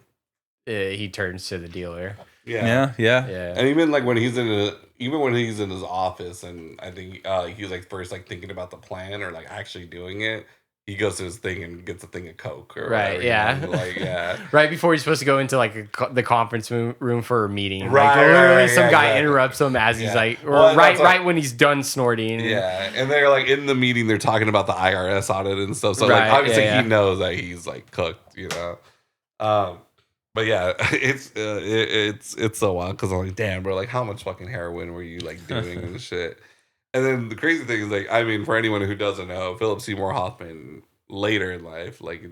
turns to the dealer. Yeah. And even like when he's in his office, and I think he was like first like thinking about the plan or like actually doing it. He goes to his thing and gets a thing of Coke. Or whatever, you know? Like, right before he's supposed to go into like the conference room for a meeting. Right, some guy interrupts him as he's like, right when he's done snorting. Yeah, and they're like in the meeting, they're talking about the IRS audit and stuff. So like obviously he knows that he's like cooked, you know. But yeah, it's so wild because I'm like, damn, bro, like how much fucking heroin were you like doing and shit. And then the crazy thing is, like, I mean, for anyone who doesn't know, Philip Seymour Hoffman, later in life, like,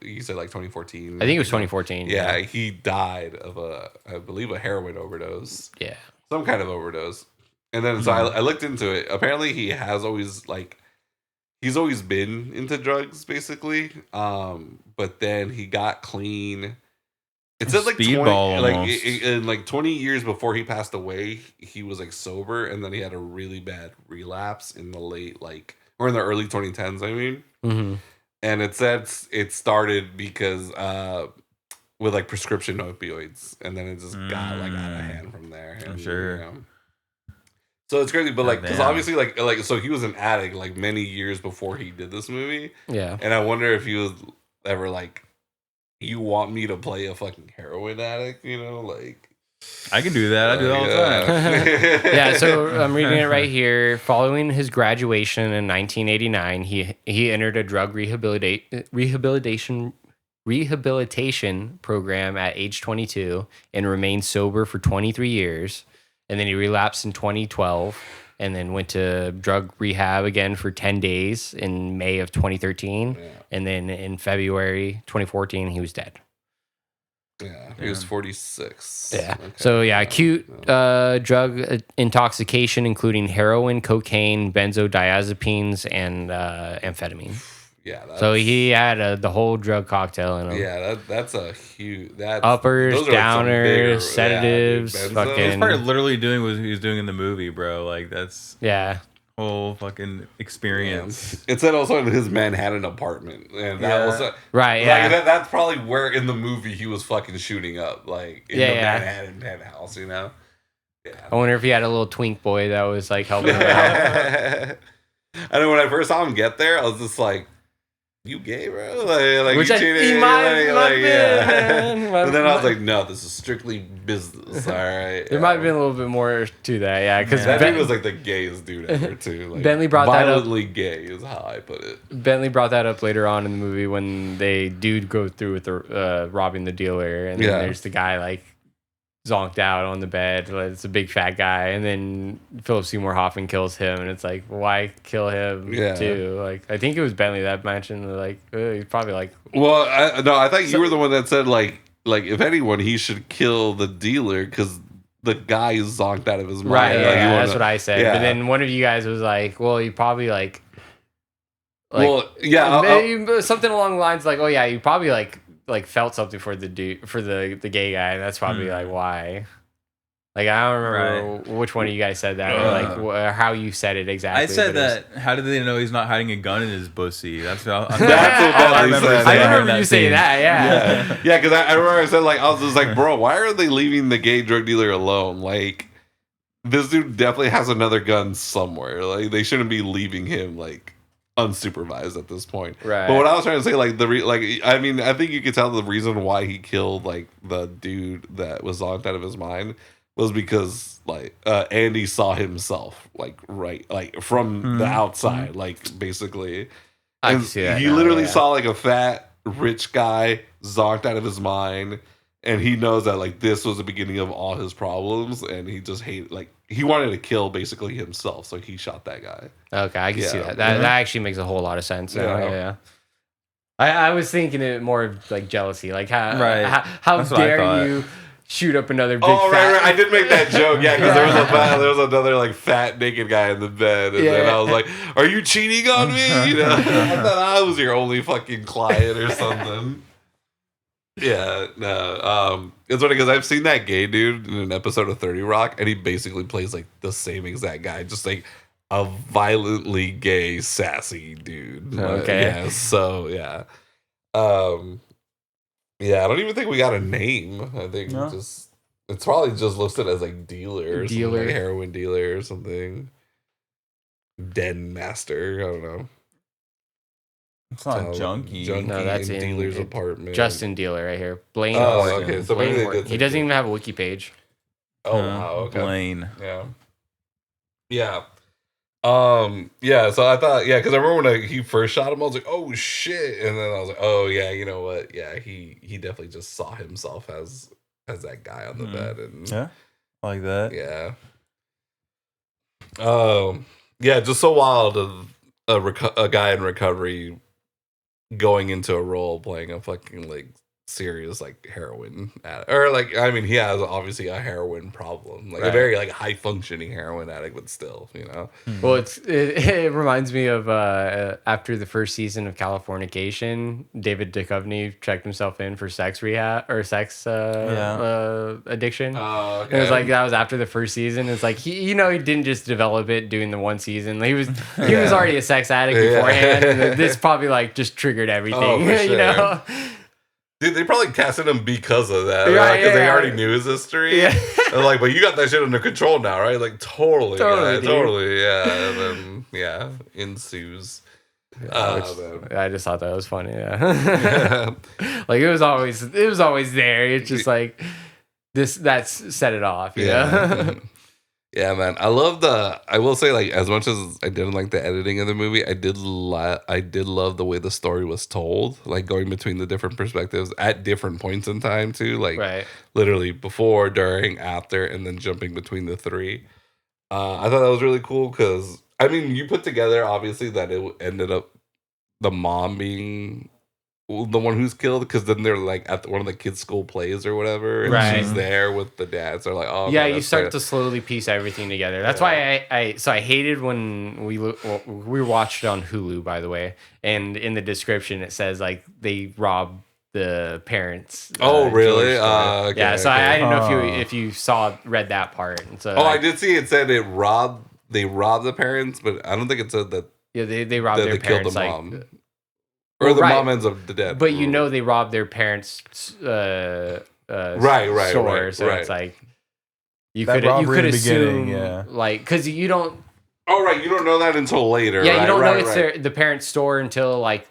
you said, like, 2014. I think it was 2014. Yeah, he died of I believe, a heroin overdose. Yeah. Some kind of overdose. And then, so I looked into it. Apparently, he's always been into drugs, basically. But then he got clean. It says like 20 years before he passed away, he was like sober, and then he had a really bad relapse in the early 2010s. I mean, and it says it started because with like prescription opioids, and then it just got like out of hand from there. And, I'm sure. You know, so it's crazy, but like, because obviously, like, so he was an addict like many years before he did this movie. Yeah, and I wonder if he was ever like, you want me to play a fucking heroin addict, you know, like I can do that. I do it all the time. Yeah, so I'm reading it right here. Following his graduation in 1989, he entered a drug rehabilitation program at age 22 and remained sober for 23 years. And then he relapsed in 2012 and then went to drug rehab again for 10 days in May of 2013. Yeah. And then in February 2014, he was dead. Yeah, he was 46. Yeah. Okay. So yeah, acute drug intoxication, including heroin, cocaine, benzodiazepines, and amphetamine. Yeah. So he had the whole drug cocktail in him. Yeah, that's a huge. That's Uppers, those are like some bigger- downers, sedatives, yeah, dude, fucking- He's probably literally doing what he was doing in the movie, bro. Like that's Yeah. whole fucking experience. It said also in his Manhattan apartment, and that was Right. like, Yeah. that's probably where in the movie he was fucking shooting up, like in the Manhattan penthouse, you know. Yeah. I wonder if he had a little twink boy that was like helping him out. I know when I first saw him get there, I was just like, "You gay, bro? Like Which you he cheating?" might have been, yeah. man. But then I was like, "No, this is strictly business." All right. There might have been a little bit more to that, yeah. Because That dude was like the gayest dude ever, too. Like, Bentley brought that up. Violently gay is how I put it. Bentley brought that up later on in the movie when they go through with the robbing the dealer, and then there's the guy like zonked out on the bed. Like, it's a big fat guy, and then Philip Seymour Hoffman kills him, and it's like, why kill him too? Like, I think it was Bentley that mentioned like he's probably like. Well, I thought you were the one that said like if anyone, he should kill the dealer because the guy is zonked out of his mind. Right, Like, yeah, that's what I said. yeah. But then one of you guys was like, well, you probably like well, yeah, maybe something along the lines like, oh yeah, you probably like felt something for the dude, for the gay guy, and that's probably like why. Like I don't remember which one of you guys said that, or like how you said it exactly. I said that. How did they know he's not hiding a gun in his pussy? That's what That's what I remember. I remember you saying that. Yeah, because I remember I said like I was just like, bro, why are they leaving the gay drug dealer alone? Like this dude definitely has another gun somewhere. Like they shouldn't be leaving him like unsupervised at this point. Right. But what I was trying to say, like I mean, I think you could tell the reason why he killed like the dude that was zonked out of his mind was because like Andy saw himself like from the outside, like basically. I can see that he now, literally saw like a fat rich guy zonked out of his mind, and he knows that like this was the beginning of all his problems, and he just hated like he wanted to kill basically himself, so he shot that guy. Okay, I can see that. That actually makes a whole lot of sense. Yeah. I was thinking it more of like jealousy, like how dare you shoot up another big fat... right. I did make that joke, yeah, because there was another like fat naked guy in the bed, and then I was like, "Are you cheating on me?" You know, I thought I was your only fucking client or something. Yeah, no. It's funny because I've seen that gay dude in an episode of 30 Rock, and he basically plays like the same exact guy, just like a violently gay, sassy dude. Okay. Yeah. So yeah. Yeah, I don't even think we got a name. I think it's probably just listed as like dealer or something, like heroin dealer or something. Den master. I don't know. It's not junkie. No, that's in dealer's apartment. Justin Dealer right here. Blaine. Oh, okay. So maybe they did he doesn't even have a wiki page. Oh wow. Okay. Blaine. Yeah. Yeah. Yeah, so I thought, because I remember when he first shot him, I was like, oh shit, and then I was like, oh yeah, you know what, yeah, he definitely just saw himself as that guy on the bed, and yeah, like that, yeah, just so wild of a guy in recovery going into a role playing a fucking like serious like heroin addict, or like I mean he has obviously a heroin problem, like a very like high functioning heroin addict, but still, you know. Well, it reminds me of after the first season of Californication, David Duchovny checked himself in for sex rehab or sex addiction. Oh, okay. It was like that was after the first season. It's like he didn't just develop it doing the one season. He was already a sex addict beforehand, and this probably like just triggered everything. Oh, for sure. You know. Dude, they probably casted him because of that, right? Because they already knew his history. Yeah. They're like, but you got that shit under control now, right? Like, totally. And then, ensues. I just thought that was funny, yeah. Like, it was always there. It's just like, that's set it off, you know? Yeah, man. I will say, like, as much as I didn't like the editing of the movie, I did love the way the story was told, like going between the different perspectives at different points in time too, like literally before, during, after, and then jumping between the three. I thought that was really cool because I mean, you put together obviously that it ended up the mom being the one who's killed, because then they're like at one of the kids' school plays or whatever, and Right. she's there with the dad. So like, oh, okay, Yeah, you that's start fair. to slowly piece everything together. That's why I hated when we watched it on Hulu, by the way, and in the description it says like they robbed the parents. Oh, really? jewelry store. Okay, yeah, so okay. I didn't know Huh. if you read that part. And so Oh, I did see it said they robbed the parents, but I don't think it said that Yeah, they robbed that their they killed parents the like. mom. Or Well, the right. mom ends up dead. But you know they robbed their parents' Right, store, so right. it's like you That could robbery in the assume beginning, yeah. like because you don't Oh, right. You don't know that until later. yeah right, you don't right, know it's right. the parents' store until like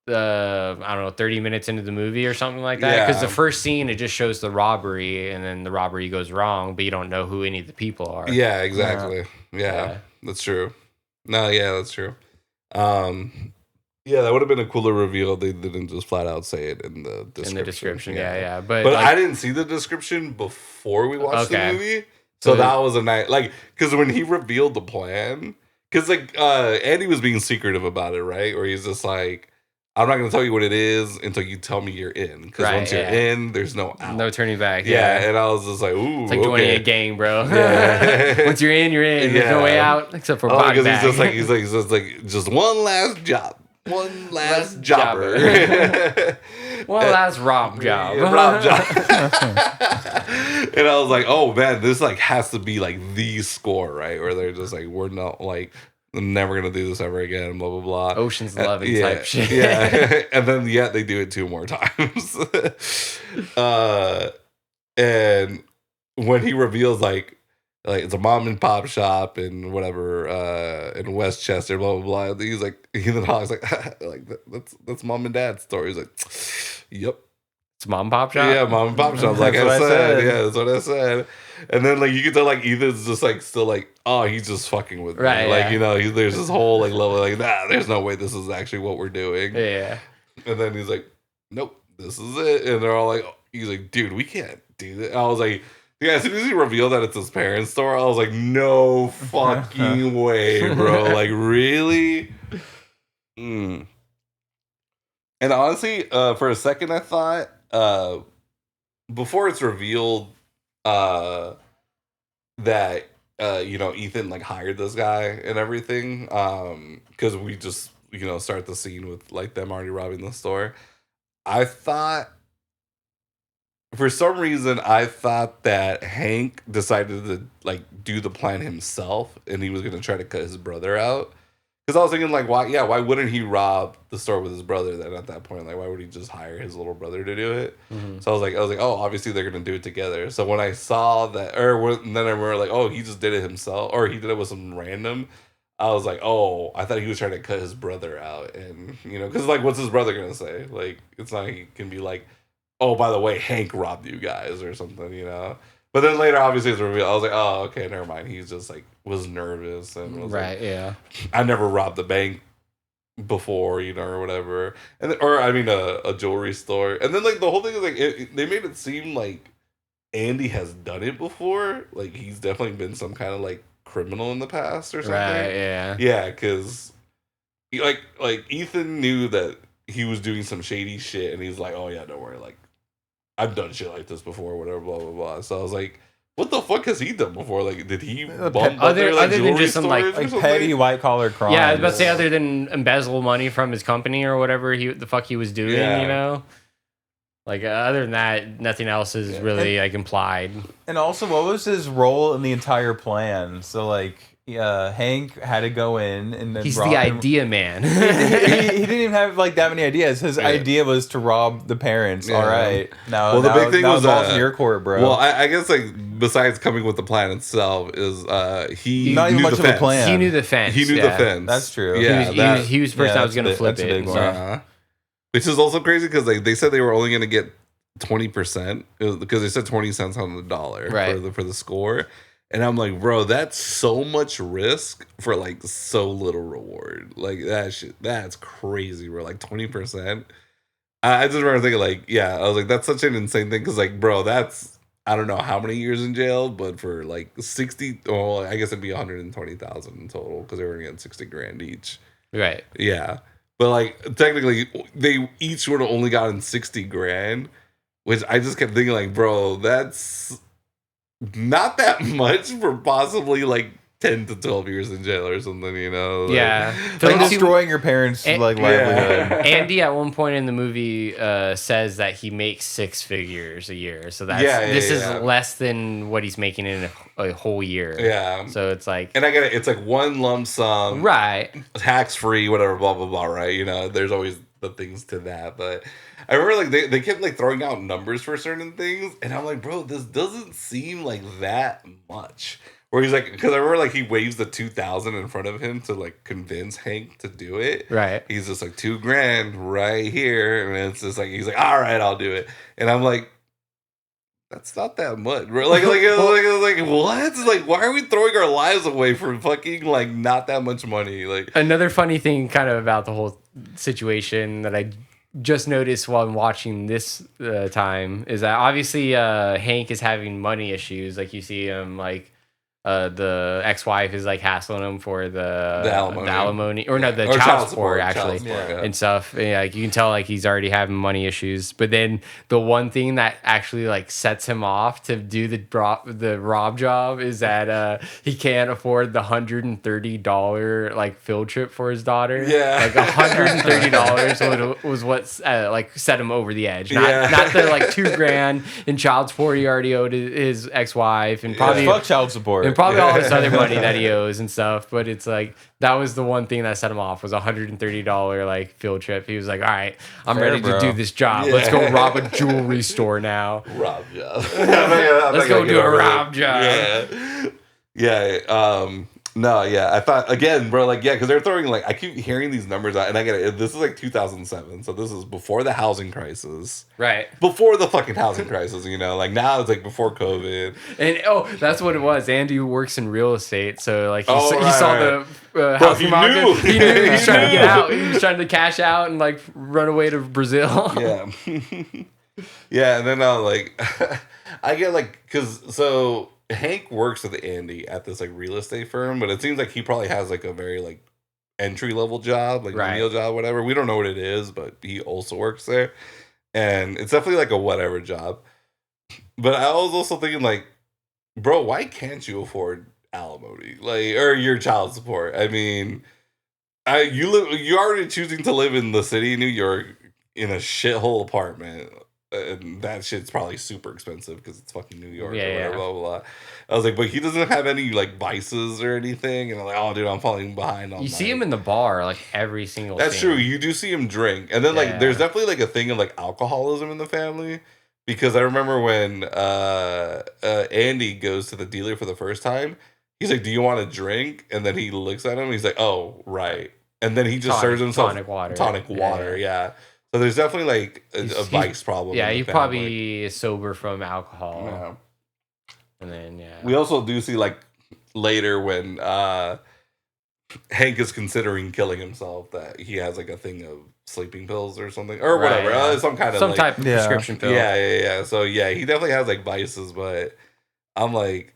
I don't know 30 minutes into the movie or something like that because Yeah. the first scene it just shows the robbery and then the robbery goes wrong but you don't know who any of the people are. Yeah, exactly. Yeah, that's true. No, yeah, that's true. Yeah, that would have been a cooler reveal if they didn't just flat out say it in the description. In the description, yeah. But But like, I didn't see the description before we watched the Okay. movie. So that was a night, like, because when he revealed the plan, because like Andy was being secretive about it, right? Where he's just like, I'm not going to tell you what it is until you tell me you're in. Because Right, once you're yeah. in, there's no out. no turning back. Yeah, and I was just like, ooh, It's like joining okay. a gang, bro. Yeah. Once you're in, you're in. There's no way out except for Oh, body because bag. he's just like, just one last job. One last Last jobber. One last rob job. Yeah, rob job. And I was like, oh man, this like has to be like the score, right? Where they're just like, we're not like, I'm never gonna do this ever again, blah blah blah. Ocean's And- 11 yeah, type shit. Yeah. And then they do it 2 more times. And when he reveals like it's a mom and pop shop and whatever in Westchester, blah blah blah. He's like, then Hawke's like that's mom and dad's store. He's like, yep. It's mom pop shop. Yeah, mom and pop shop. Like That's I what I said. said. Yeah, that's what I said. And then like you can tell like Ethan's just like still like, oh, he's just fucking with me. Right, Like, yeah. you know, there's this whole like level like, nah, there's no way this is actually what we're doing. Yeah. And then he's like, nope, this is it. And they're all like, he's like, dude, we can't do that. I was like, yeah, as soon as he revealed that it's his parents' store, I was like, no fucking way, bro. Like, really? Mm. And honestly, for a second, I thought, before it's revealed that, Ethan, like, hired this guy and everything, because we just, start the scene with, like, them already robbing the store. For some reason, I thought that Hank decided to like do the plan himself, and he was gonna try to cut his brother out. Because I was thinking, like, why wouldn't he rob the store with his brother then? At that point, like, why would he just hire his little brother to do it? Mhm. So I was like, oh, obviously they're gonna do it together. So when I saw that, then I remember like, oh, he just did it himself, or he did it with some random. I was like, oh, I thought he was trying to cut his brother out, and because like, what's his brother gonna say? Like, it's not he can be like, oh, by the way, Hank robbed you guys or something, But then later, obviously, it's revealed. I was like, oh, okay, never mind. He's just like was nervous and was Right. like, Yeah. I never robbed the bank before, or whatever, and a jewelry store. And then like the whole thing is like they made it seem like Andy has done it before. Like he's definitely been some kind of like criminal in the past or something. Right. Yeah. Yeah, because like Ethan knew that he was doing some shady shit, and he's like, oh yeah, don't worry, like I've done shit like this before, whatever, blah blah blah. So I was like, what the fuck has he done before? Like, did he bump other like, than jewelry just some, like stores or something? petty white collar crime. Yeah, I was about to say other than embezzle money from his company or whatever the fuck he was doing, Yeah. Like other than that, nothing else is really like implied. And also, what was his role in the entire plan? So, like, Hank had to go in and then He's rob the him. idea man. he didn't even have like that many ideas. His idea was to rob the parents. Yeah. All right, now, Well, the big thing was, balls in your court, bro. Well, I guess like besides coming with the plan itself is he Not even knew much the of a fence. plan. He knew the fence. He knew the fence. That's true. Yeah, He was the person that was going to flip that's a it. big one. So- Which is also crazy because like they said they were only going to get 20% because they said 20 cents on the dollar Right. for the score. And I'm like, bro, that's so much risk for like so little reward. Like that's crazy, bro. Like 20%. I just remember thinking like, yeah, I was like, that's such an insane thing because like, bro, that's I don't know how many years in jail, but for like 60, I guess it'd be 120,000 in total because they were getting 60 grand each. Right. Yeah. But like technically, they each would have only gotten 60 grand, which I just kept thinking like, bro, that's not that much for possibly like 10 to 12 years in jail or something, you know? Like, Yeah. Like destroying your parents' like livelihood. Andy at one point in the movie says that he makes 6 figures a year. So that's this is less than what he's making in a whole year. Yeah. So it's like, and I get it. It's like one lump sum, right? Tax free, whatever, blah blah blah. Right? You know, there's always the things to that, but I remember like they kept like throwing out numbers for certain things, and I'm like, bro, this doesn't seem like that much. Where he's like, because I remember like he waves the 2,000 in front of him to like convince Hank to do it. Right. He's just like $2,000 right here, and it's just like he's like, all right, I'll do it, and I'm like, that's not that much, bro. Like what? Like, why are we throwing our lives away for fucking like not that much money? Like another funny thing, kind of about the whole situation that I just noticed while I'm watching this time is that obviously Hank is having money issues. Like you see him like. The ex-wife is like hassling him for the alimony, or no, the child support actually, and stuff. Yeah, like you can tell like he's already having money issues. But then the one thing that actually like sets him off to do the rob job is that he can't afford the $130 like field trip for his daughter. Yeah, like $130 was what like set him over the edge. Not the like $2,000 in child support he already owed his ex-wife, and probably fuck child support. And probably all this other money that he owes and stuff, but it's like that was the one thing that set him off was a $130 like field trip. He was like, "All right, I'm ready to do this job. Let's go rob a jewelry store now. Rob job. Let's go do a rob job." Yeah. No, yeah. I thought again, bro. Like, yeah, because they're throwing like I keep hearing these numbers out, and I get it. This is like 2007, so this is before the housing crisis, right? Before the fucking housing crisis, you know. Like now it's like before COVID, and that's what it was. Andy works in real estate, so like he saw the housing market. He knew he was trying to get out. He was trying to cash out and like run away to Brazil. Yeah, yeah. And then like I get like because so. Hank works with Andy at this like real estate firm, but it seems like he probably has like a very like entry level job, like menial job, whatever. We don't know what it is, but he also works there, and it's definitely like a whatever job. But I was also thinking like, bro, why can't you afford alimony, like, or your child support? I mean, you're already choosing to live in the city of New York in a shithole apartment. And that shit's probably super expensive because it's fucking New York or whatever, blah, blah, blah. I was like, but he doesn't have any, like, vices or anything. And I'm like, oh, dude, I'm falling behind on You see him in the bar, like, every single That's true. You do see him drink. And then, like, there's definitely, like, a thing of, like, alcoholism in the family. Because I remember when Andy goes to the dealer for the first time, he's like, do you want a drink? And then he looks at him, he's like, oh, right. And then he just serves himself tonic water, yeah. So there's definitely like a vice problem. Yeah, he probably is sober from alcohol. Yeah. And then we also do see like later when Hank is considering killing himself that he has like a thing of sleeping pills or something or whatever, some kind of like, type of prescription pill. Yeah. So yeah, he definitely has like vices, but I'm like,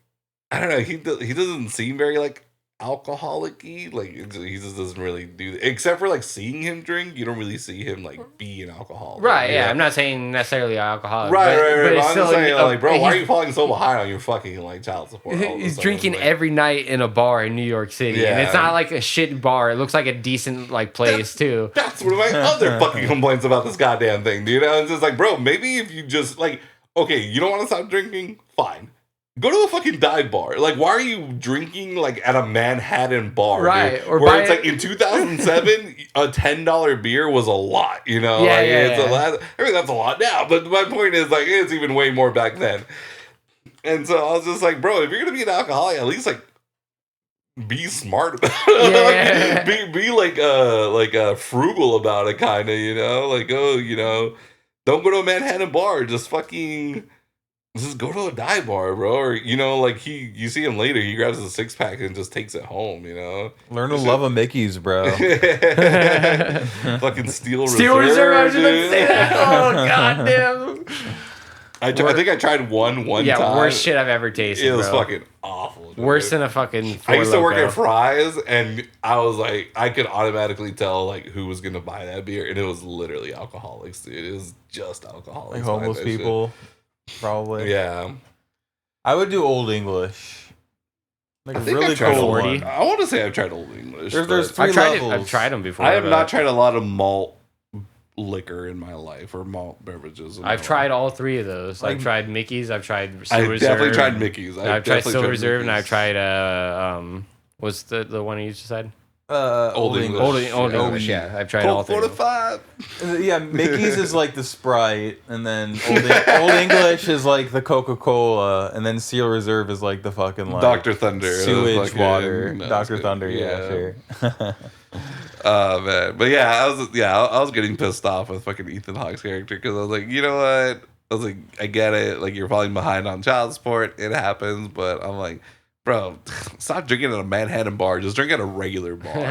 I don't know. He doesn't seem very like alcoholic-y. Like he just doesn't really do that. Except for like seeing him drink, you don't really see him like be an alcoholic. Right, yeah. I'm not saying necessarily alcoholic. Right. But I'm just saying like, bro, why are you falling so behind on your fucking like child support? He's drinking every night in a bar in New York City. And it's not like a shit bar. It looks like a decent like place too. That's one of my other fucking complaints about this goddamn thing, dude. I was just like, bro, maybe if you just like, okay, you don't want to stop drinking? Fine. Go to a fucking dive bar. Like, why are you drinking like at a Manhattan bar? Right. Dude? Or where it's like in 2007, a $10 beer was a lot, you know? It's a lot. I mean, that's a lot now. But my point is, like, it's even way more back then. And so I was just like, bro, if you're going to be an alcoholic, at least like be smart about it. Like, be like frugal about it, kind of, you know? Like, oh, you know, don't go to a Manhattan bar. Just fucking... Just go to a dive bar, bro. Or, you know, like you see him later, he grabs a 6-pack and just takes it home, you know? Learn to love a Mickey's, bro. Fucking Steel Reserve. I was just about to say that. Oh, goddamn. I think I tried one time. Yeah, worst shit I've ever tasted. It was fucking awful, Worse than a fucking. I used to work Four at Fry's, and I was like, I could automatically tell like who was gonna buy that beer, and it was literally alcoholics, dude. It was just alcoholics, Like homeless buying that people, probably. shit. Yeah, I would do Old English. Like I a think really I've tried cold Old- one. I want to say I've tried Old English. There's but three I've tried it. levels. I've tried them before. I have but not tried a lot of malt liquor in my life or malt beverages. in my I've life. tried all three of those. Like- I've tried Mickey's. I've tried I Silver Reserve. definitely tried Mickey's. I've tried definitely Silver Reserve, and Mickey's. I've tried what's the one you just said? Old English. Old Yeah. English. Yeah, I've tried all Colt three. of them. 45. Yeah, Mickey's is like the Sprite, and then Old English is like the Coca-Cola, and then Seal Reserve is like the fucking like Dr. Thunder. sewage Fucking- water. no, Dr. it's Thunder, good. yeah, sure. Oh man, but yeah, I was getting pissed off with fucking Ethan Hawke's character because I was like, you know what? I was like, I get it. Like you're falling behind on child support. It happens, but I'm like, bro, stop drinking at a Manhattan bar. Just drink at a regular bar. Like,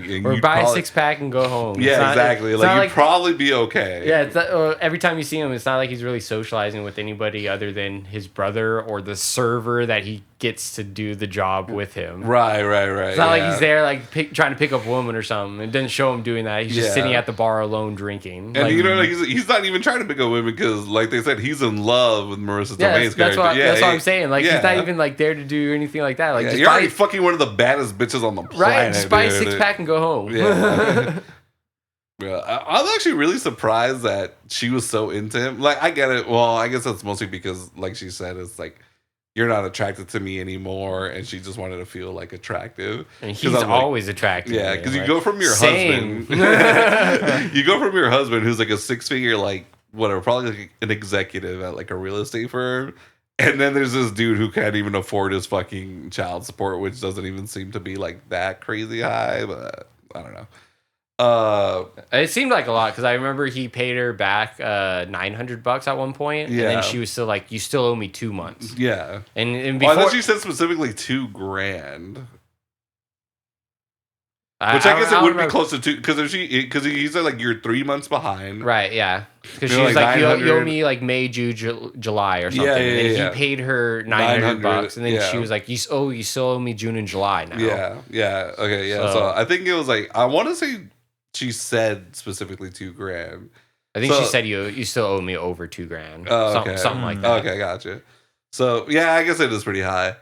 and Or you'd buy probably- a 6-pack and go home. It's Yeah, not- exactly. it's Like not you'd probably be okay. Yeah, it's not, every time you see him, it's not like he's really socializing with anybody other than his brother or the server that he gets to do the job with him. Right. It's not like he's there like trying to pick up a woman or something. It doesn't show him doing that. He's just Yeah. sitting at the bar alone drinking. And Like, you know, like, he's not even trying to pick up women because, like they said, he's in love with Marissa yeah, Tomei's that's character. what I'm saying. Like he's not yeah. even like there to do anything like that. Like Yeah, just you're already buy, fucking one of the baddest bitches on the planet. right, just buy a dude. 6-pack and go home. Yeah. Yeah, I was actually really surprised that she was so into him. Like, I get it. Well, I guess that's mostly because, like she said, it's like you're not attracted to me anymore, and she just wanted to feel like attractive. And 'Cause he's I'm like- always attractive. Yeah, man. because you Like, go from your same. husband, you go from your husband who's like a 6-figure, like whatever, probably like an executive at like a real estate firm, and then there's this dude who can't even afford his fucking child support, which doesn't even seem to be like that crazy high. But I don't know. It seemed like a lot because I remember he paid her back $900 at one point, and Yeah. then she was still like, "You still owe me 2 months." Yeah. And Well, I before, thought she said specifically $2,000. I Which I don't- guess it don't would be remember. close to two because he said like you're 3 months behind. Right, yeah. Because she You're was like like, you owe 900. me like May, June, July or something. Yeah, and yeah. he paid her $900, and then yeah. she was like, you still owe me June and July now. Yeah. Okay. Yeah. So, So- I think it was like I want to say she said specifically $2,000. I think So- she said you still owe me over $2,000. Oh, okay. Something like that. Okay, gotcha. So yeah, I guess it is pretty high,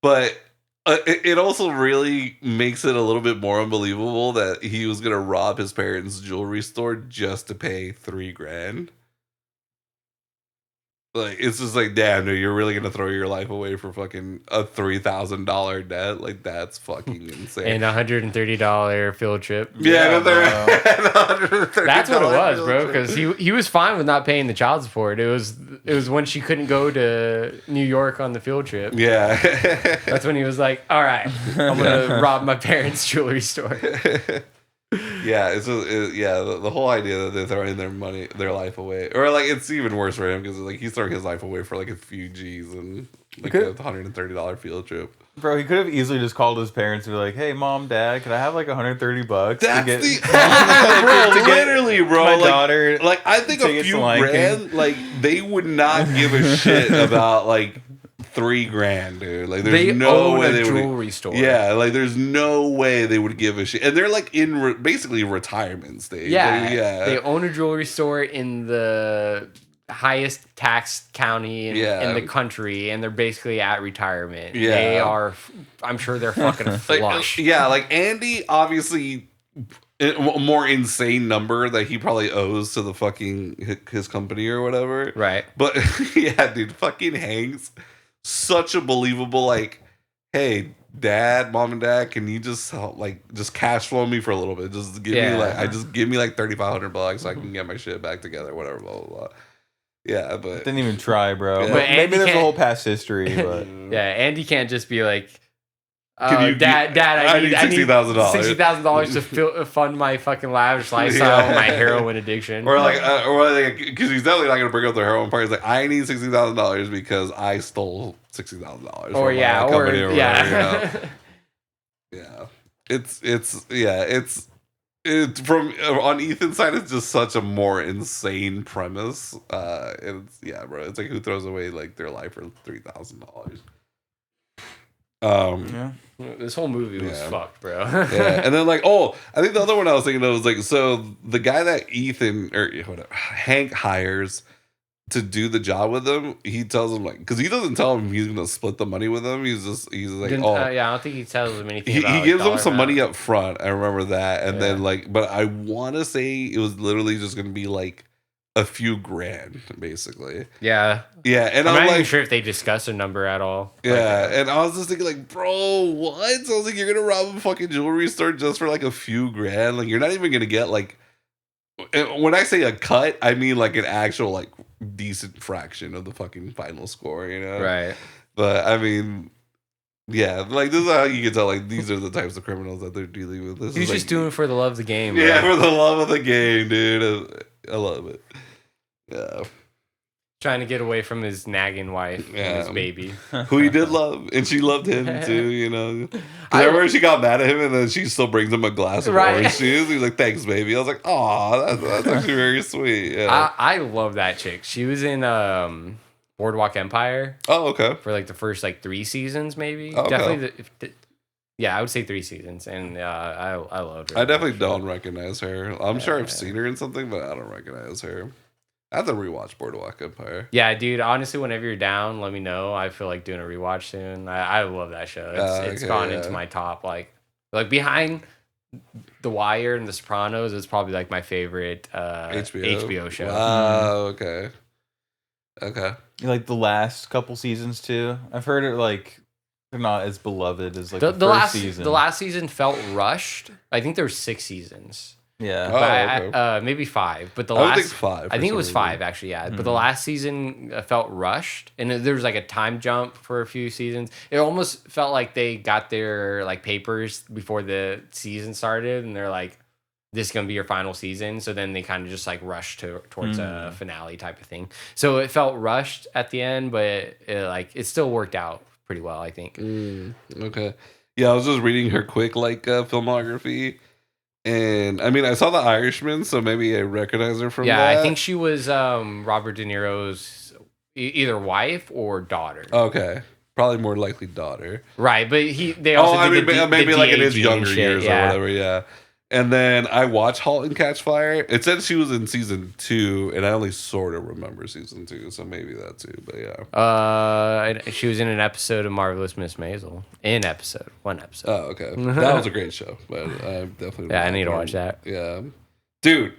but it also really makes it a little bit more unbelievable that he was gonna rob his parents' jewelry store just to pay $3,000. Like it's just like, damn, dude, you're really gonna throw your life away for fucking a $3,000 debt? Like that's fucking insane. And $130 field trip. yeah, That's what it was, bro. Because he was fine with not paying the child support. It was when she couldn't go to New York on the field trip. yeah. That's when he was like, "All right, I'm gonna rob my parents' jewelry store." Yeah, it's just, the whole idea that they're throwing their life away, or like it's even worse for him because like he's throwing his life away for like a few G's and like a $130 field trip. Bro, he could have easily just called his parents and be like, "Hey, mom, dad, can I have like $130 That's to get the bro, to get literally, bro. my Like, daughter?" like I think a tickets few to Lion King. grand, like they would not give a shit about like $3,000, dude. Like there's They no own way a they would. jewelry store. Yeah, like there's no way they would give a shit, and they're like in basically retirement stage. Yeah, Like, yeah. They own a jewelry store in the highest tax county in the country, and they're basically at retirement. Yeah. They are. I'm sure they're fucking Like, flush. yeah, like Andy, obviously, a more insane number that he probably owes to the fucking his company or whatever. Right. But yeah, dude, fucking Hanks, such a believable like, hey, mom and dad, can you just just cash flow me for a little bit? Just give me like $3,500 so I can get my shit back together, whatever, blah blah blah. Yeah, but Didn't even try, bro. Yeah. But But maybe Andy there's a can't- whole past history, but Yeah, Andy can't just be like, Can you Dad, I need $60,000. $60,000 to fund my fucking lavish lifestyle, Yeah. my heroin addiction. or because he's definitely not gonna bring up the heroin part. He's like, I need $60,000 because I stole $60,000. or from yeah, my or company or yeah. whatever, you know? Yeah, it's from on Ethan's side. It's just such a more insane premise. It's bro. It's like who throws away like their life for $3,000. Yeah. This whole movie was Yeah. fucked, bro. Yeah, and then like, oh, I think the other one I was thinking of was like, so the guy that Hank hires to do the job with him, he tells him like, because he doesn't tell him he's gonna split the money with him. He's like, yeah, I don't think he tells him anything. he About, gives him dollar some amount. money up front. I remember that, and then like, but I want to say it was literally just gonna be like a few grand, basically. Yeah, Yeah, and I'm I'm not like, even sure if they discuss a number at all. yeah, and I was just thinking, like, bro, what? So I was like, you're gonna rob a fucking jewelry store just for like a few grand? Like, you're not even gonna get like, and when I say a cut, I mean like an actual like decent fraction of the fucking final score, you know? Right. But I mean, yeah, like this is how you can tell like these are the types of criminals that they're dealing with. This He's is just like, doing it for the love of the game. yeah, bro. for the love of the game, dude. I love it. Yeah. Trying to get away from his nagging wife and his Yeah. baby. Who he did love, and she loved him too, you know. 'Cause I I- remember she got mad at him, and then she still brings him a glass of Right. orange juice. He's like, "Thanks, baby." I was like, "Oh, that's actually very sweet." Yeah. I love that chick. She was in Boardwalk Empire Oh, okay. for like the first like 3 seasons, maybe. Oh, okay. Definitely. Yeah, I would say 3 seasons, and I loved her. I definitely don't recognize her. I'm sure I've seen her in something, but I don't recognize her. I have to rewatch Boardwalk Empire. Yeah, dude. Honestly, whenever you're down, let me know. I feel like doing a rewatch soon. I love that show. It's Okay, gone yeah. into my top like behind The Wire and The Sopranos. It's probably like my favorite HBO show. Wow. Okay. Okay. Like the last couple seasons too. I've heard it like they're not as beloved as like The, the, the first last season. the last season felt rushed. I think there were 6 seasons. Yeah. Oh, But okay. maybe 5. But the I would last think 5. I think it for was some 5 actually, yeah. But the last season felt rushed, and there was like a time jump for a few seasons. It almost felt like they got their like papers before the season started, and they're like, "This is gonna be your final season." So then they kind of just like rushed towards a finale type of thing. So it felt rushed at the end, but it still worked out pretty well, I think. Okay. Yeah, I was just reading her quick filmography, and I mean, I saw The Irishman, so maybe I recognize her from Yeah, that. I think she was Robert De Niro's either wife or daughter. Okay, probably more likely daughter. Right, but they also I did mean, the maybe like in his de-aging younger shit, years yeah. or whatever. Yeah. And then I watched *Halt and Catch Fire*. It said she was in season 2, and I only sort of remember season 2, so maybe that too. But yeah. She was in an episode of Marvelous Miss Maisel. One episode. Oh, okay. That was a great show, but I definitely. Yeah, I need to watch that. Yeah, dude.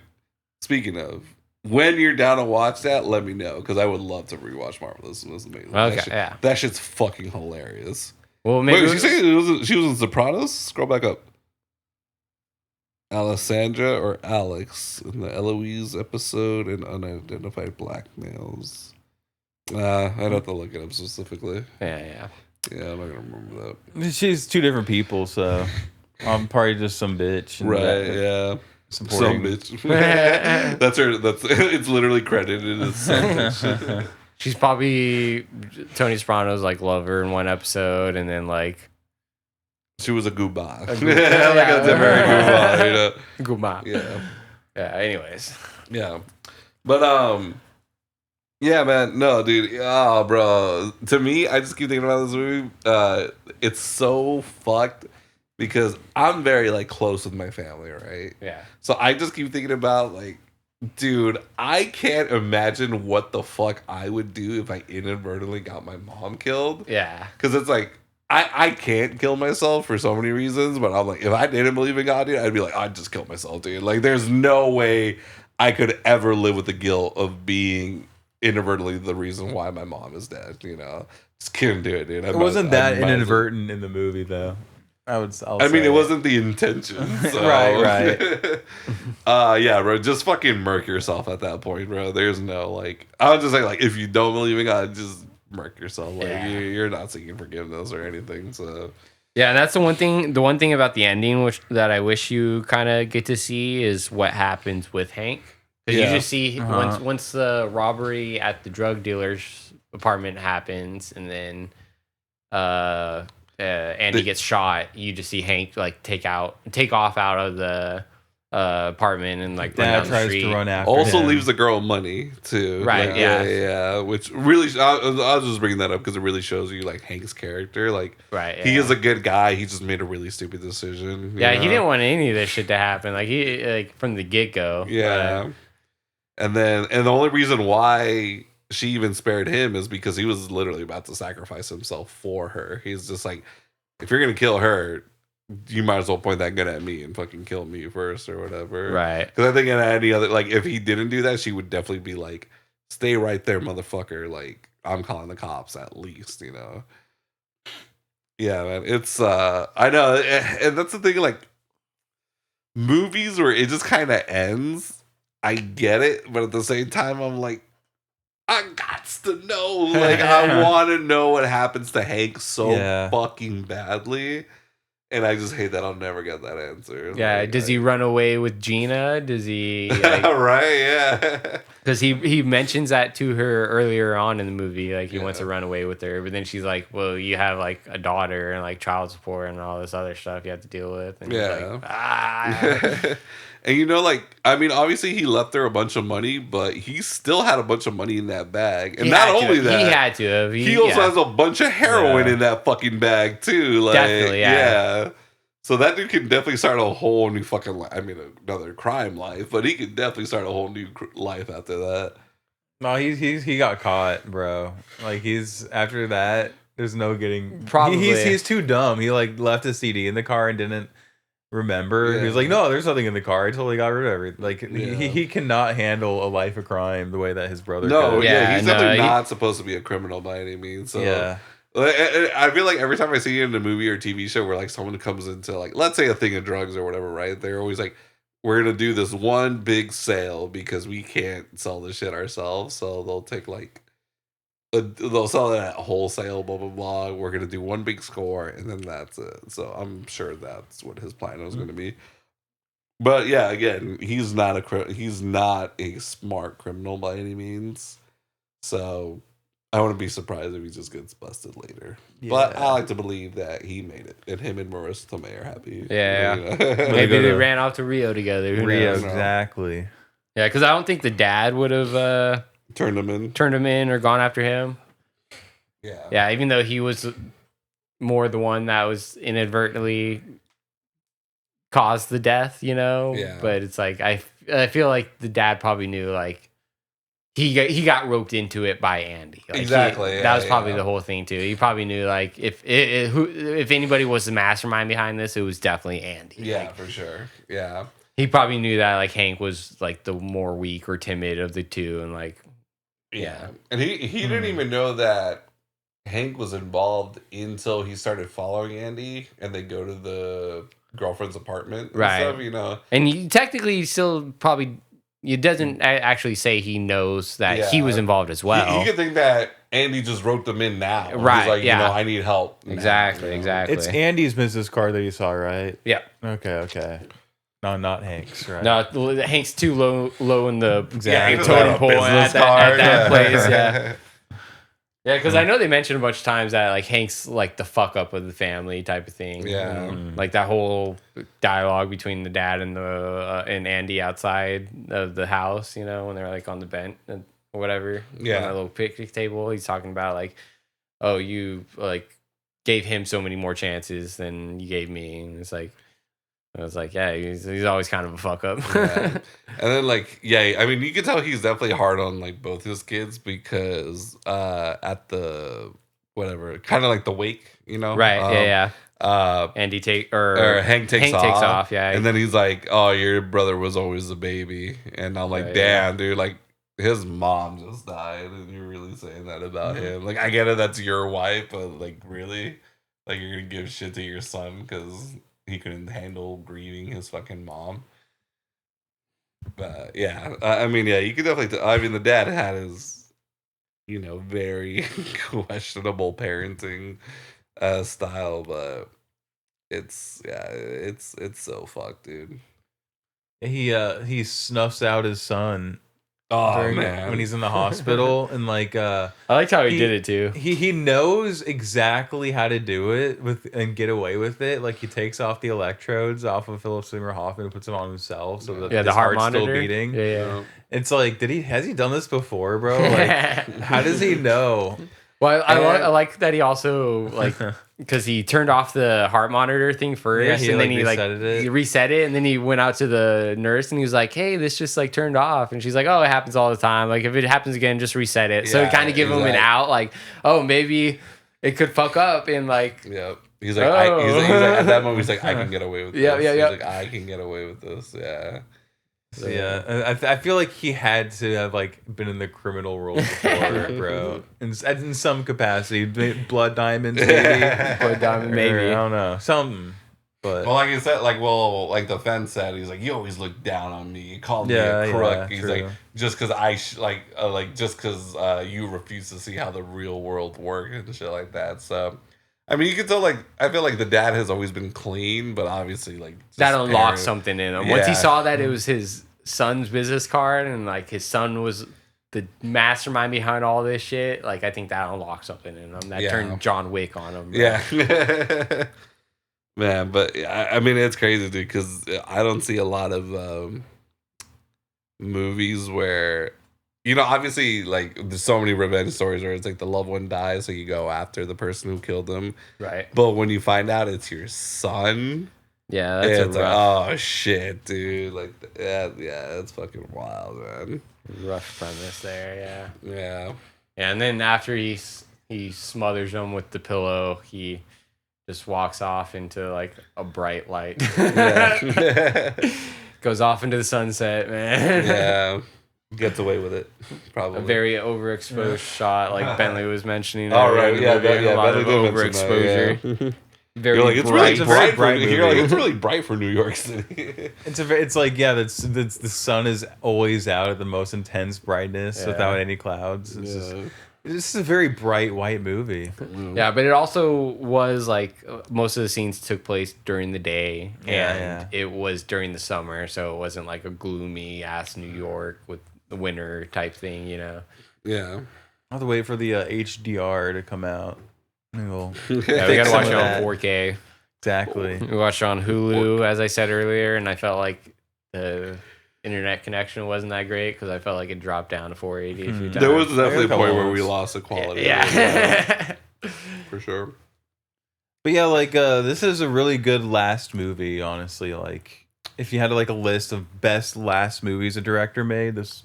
Speaking of, when you're down to watch that, let me know because I would love to rewatch *Marvelous Miss Maisel*. Okay, yeah. That shit's fucking hilarious. Well, maybe Wait, she was in *Sopranos*? Scroll back up. Alessandra or Alex in the Eloise episode and unidentified black males. I'd have to look it up specifically. yeah. Yeah, I'm not gonna remember that. She's 2 different people, so I'm probably just some bitch. and Right? that- Yeah. Supporting. Some bitch. That's her. It's literally credited as some bitch. She's probably Tony Soprano's like lover in one episode, and then like She was a gooba. A Yeah, like a very gooba. You know? Guma. Yeah. Yeah. Anyways, Yeah. But yeah, man. No, dude. Oh, bro. To me, I just keep thinking about this movie. It's so fucked because I'm very like close with my family, right? yeah. So I just keep thinking about like, dude, I can't imagine what the fuck I would do if I inadvertently got my mom killed. Yeah. Because it's like, I can't kill myself for so many reasons, but I'm like, if I didn't believe in God, dude, I'd be like, I'd just kill myself, dude. Like, there's no way I could ever live with the guilt of being inadvertently the reason why my mom is dead, you know? Just couldn't do it, dude. It wasn't that inadvertent in the movie, though. I'll I mean, say. it wasn't the intention. So. Right. Yeah, bro. Just fucking murk yourself at that point, bro. There's no like. I would just say like, if you don't believe in God, just murk yourself. Like you're not seeking forgiveness or anything. So Yeah, and that's the one thing. The one thing about the ending, that I wish you kind of get to see, is what happens with Hank. Because you just see once the robbery at the drug dealer's apartment happens, and then Andy gets shot. You just see Hank like take off out of the apartment and like run Dad down the tries street. to run after Also him. leaves the girl money too. Right, Like, yeah. yeah. Which really, I was just bringing that up because it really shows you like Hank's character. Like, Right, he yeah. is a good guy. He just made a really stupid decision. you Yeah, know? he didn't want any of this shit to happen. Like he like from the get go. Yeah. And the only reason why she even spared him is because he was literally about to sacrifice himself for her. He's just like, if you're gonna kill her, you might as well point that gun at me and fucking kill me first or whatever. Right. Because I think in any other, like, if he didn't do that, she would definitely be like, stay right there, motherfucker. Like, I'm calling the cops at least, you know? Yeah, man. It's, I know. And that's the thing, like, movies where it just kind of ends, I get it. But at the same time, I'm like, I gots to know. Like, I want to know what happens to Hank so fucking badly. And I just hate that I'll never get that answer. Yeah, like, does he run away with Gina? Does he Right, yeah. Because he mentions that to her earlier on in the movie, like he wants to run away with her, but then she's like, "Well, you have like a daughter and like child support and all this other stuff you have to deal with." And he's like, And you know, like, I mean, obviously he left her a bunch of money, but he still had a bunch of money in that bag. And not only that, he had to have. He also has a bunch of heroin in that fucking bag too. Like, Definitely, yeah. So that dude can definitely start a whole new fucking life. I mean, another crime life, but he can definitely start a whole new life after that. No, he got caught, bro. Like he's after that. There's no getting. Probably he's too dumb. He like left a CD in the car and didn't remember. Yeah. He was like, no, there's nothing in the car. I totally got rid of everything. Like he cannot handle a life of crime the way that his brother. No, could. yeah, he's definitely not supposed to be a criminal by any means. So yeah. I feel like every time I see it in a movie or TV show where like someone comes into like, let's say a thing of drugs or whatever, right? They're always like, we're gonna do this one big sale because we can't sell this shit ourselves. So they'll take like, they'll sell it at wholesale, blah blah blah. We're gonna do one big score and then that's it. So I'm sure that's what his plan was going to be. But yeah, again, he's not a smart criminal by any means. So I wouldn't be surprised if he just gets busted later. Yeah. But I like to believe that he made it, and him and Marissa Tomei are happy. Yeah, you know? Maybe they ran off to Rio together. Who knows? Exactly. Yeah, because I don't think the dad would have turned him in or gone after him. Yeah, even though he was more the one that was inadvertently caused the death, you know. Yeah. But it's like I feel like the dad probably knew like. He got roped into it by Andy. Like exactly. That was probably the whole thing too. He probably knew like if anybody was the mastermind behind this, it was definitely Andy. Yeah, like, for sure. Yeah. He probably knew that like Hank was like the more weak or timid of the two, and like and he didn't even know that Hank was involved until he started following Andy, and they go to the girlfriend's apartment, and stuff, you know. And you technically still probably. It doesn't actually say he knows that he was involved as well. You could think that Andy just wrote them in now. Right. He's like, you know, I need help. Exactly, exactly. It's Andy's business card that you saw, right? Yeah. Okay. No, not Hank's, right? No, Hank's too low in the exactly. totem pole at that place, yeah. Yeah, because I know they mentioned a bunch of times that like Hank's like the fuck up of the family type of thing. Yeah, like that whole dialogue between the dad and and Andy outside of the house. You know, when they're like on the bench or whatever. Yeah, on that little picnic table. He's talking about like, oh, you like gave him so many more chances than you gave me, and it's like. I was like, yeah, he's always kind of a fuck up. And then like, I mean, you can tell he's definitely hard on like both his kids because at the whatever, kind of like the wake, you know, right? Andy or Hank takes off, yeah, and then he's like, oh, your brother was always a baby, and I'm like, damn, dude, like his mom just died, and you're really saying that about him. Like, I get it, that's your wife, but like, really, like you're gonna give shit to your son because he couldn't handle grieving his fucking mom. But yeah, I mean, you could definitely. I mean, the dad had his, you know, very questionable parenting style, but it's so fucked, dude. He snuffs out his son Oh man, when he's in the hospital and like I liked how he did it too. He knows exactly how to do it and get away with it. Like he takes off the electrodes off of Philip Seymour Hoffman and puts them on himself so that his the heart heart's monitor. still beating. Yeah. It's like, has he done this before, bro? Like, how does he know? Well, I like that he also like because he turned off the heart monitor thing first, he, and then he reset it, and then he went out to the nurse and he was like, "Hey, this just like turned off," and she's like, "Oh, it happens all the time. Like if it happens again, just reset it." So it kind of give him an out, like, "Oh, maybe it could fuck up," and like, yeah. He's like, he's like, at that moment, he's like, I can get away with this. Yeah. He's like, I can get away with this. Yeah. So, yeah, I feel like he had to have like been in the criminal world before, bro. In some capacity, blood diamonds, maybe. Blood diamond, maybe. I don't know, something. But well, like I said, like the fence said, he's like, you always look down on me. You called me a crook. He's true. like, just because just because you refuse to see how the real world works and shit like that. So. I mean, you can tell, like, I feel like the dad has always been clean, but obviously, like... That unlocked something in him. Once he saw that it was his son's business card and, like, his son was the mastermind behind all this shit, like, I think that unlocked something in him. That turned John Wick on him. Bro. Yeah. Man, but, I mean, it's crazy, dude, because I don't see a lot of movies where... You know, obviously, like, there's so many revenge stories where it's like the loved one dies, so you go after the person who killed them. Right. But when you find out it's your son, yeah, that's it's like, oh shit, dude. Like, yeah, it's fucking wild, man. Rough premise there, Yeah. Yeah, and then after he smothers him with the pillow, he just walks off into like a bright light. Yeah. Goes off into the sunset, man. Yeah. Gets away with it, probably. A very overexposed shot, like Bentley was mentioning. Oh, right. Yeah, a lot of Bentley overexposure. Yeah. Very you're like, it's bright. really bright. bright You're like, movie. it's really bright for New York City. it's like, yeah, that's the sun is always out at the most intense brightness without any clouds. This is a very bright white movie. Yeah, but it also was like most of the scenes took place during the day, and it was during the summer, so it wasn't like a gloomy ass New York with the winter type thing, you know. Yeah. I'll have to wait for the HDR to come out. Yeah, we gotta watch it on 4K. Exactly. We watched it on Hulu, as I said earlier, and I felt like the internet connection wasn't that great because I felt like it dropped down to 480 a few times. There was definitely a point where we lost the quality. Yeah. For sure. But yeah, like this is a really good last movie, honestly. Like if you had like a list of best last movies a director made, this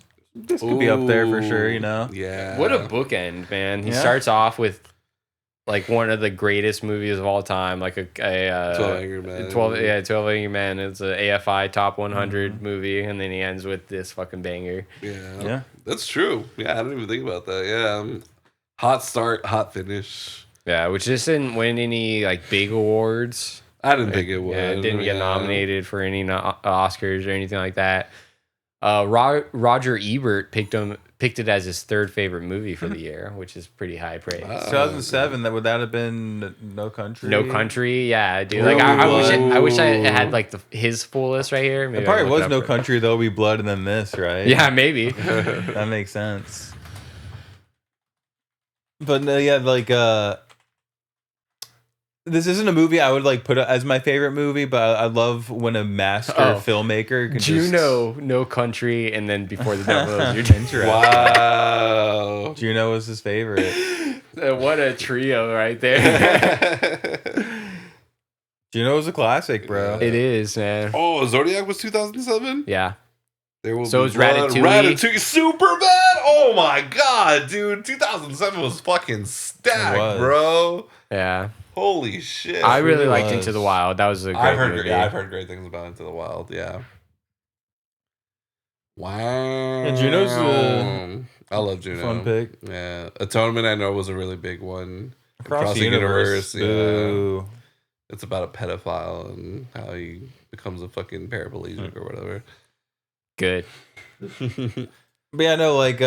could be up there for sure, you know? Yeah. What a bookend, man. He Yeah. starts off with like one of the greatest movies of all time, like a 12 Angry Men. 12 Angry Men. It's an AFI top 100 movie, and then he ends with this fucking banger. Yeah. That's true. Yeah, I didn't even think about that. Yeah. Hot start, hot finish. Yeah, which just didn't win any like big awards. I didn't think it would. Yeah, it didn't get nominated for any Oscars or anything like that. Roger Ebert picked it as his third favorite movie for the year, which is pretty high praise. 2007, would that have been No Country? No Country, yeah, dude. Like I wish I had like his full list right here. Maybe It probably I can look was it No up Country, There'll Be Blood, and then this, right? Yeah, maybe. That makes sense. But yeah, like this isn't a movie I would like put as my favorite movie, but I love when a master filmmaker can Juno, No Country, and then Before the Devil Knows Your Interesting. Wow. Juno was his favorite. What a trio right there. Juno was a classic, bro. It is, man. Oh, Zodiac was 2007? Yeah. There will So be is blood. Ratatouille. Superbad? Oh my god, dude. 2007 was fucking stacked, bro. Yeah. Holy shit. I really liked was. Into the Wild. That was a great movie. I've heard great things about Into the Wild, yeah. Wow. And Juno's I love Juno. fun pick. Yeah. Atonement, I know, was a really big one. Across the universe. Yeah. Ooh. It's about a pedophile and how he becomes a fucking paraplegic or whatever. Good. But yeah, no, like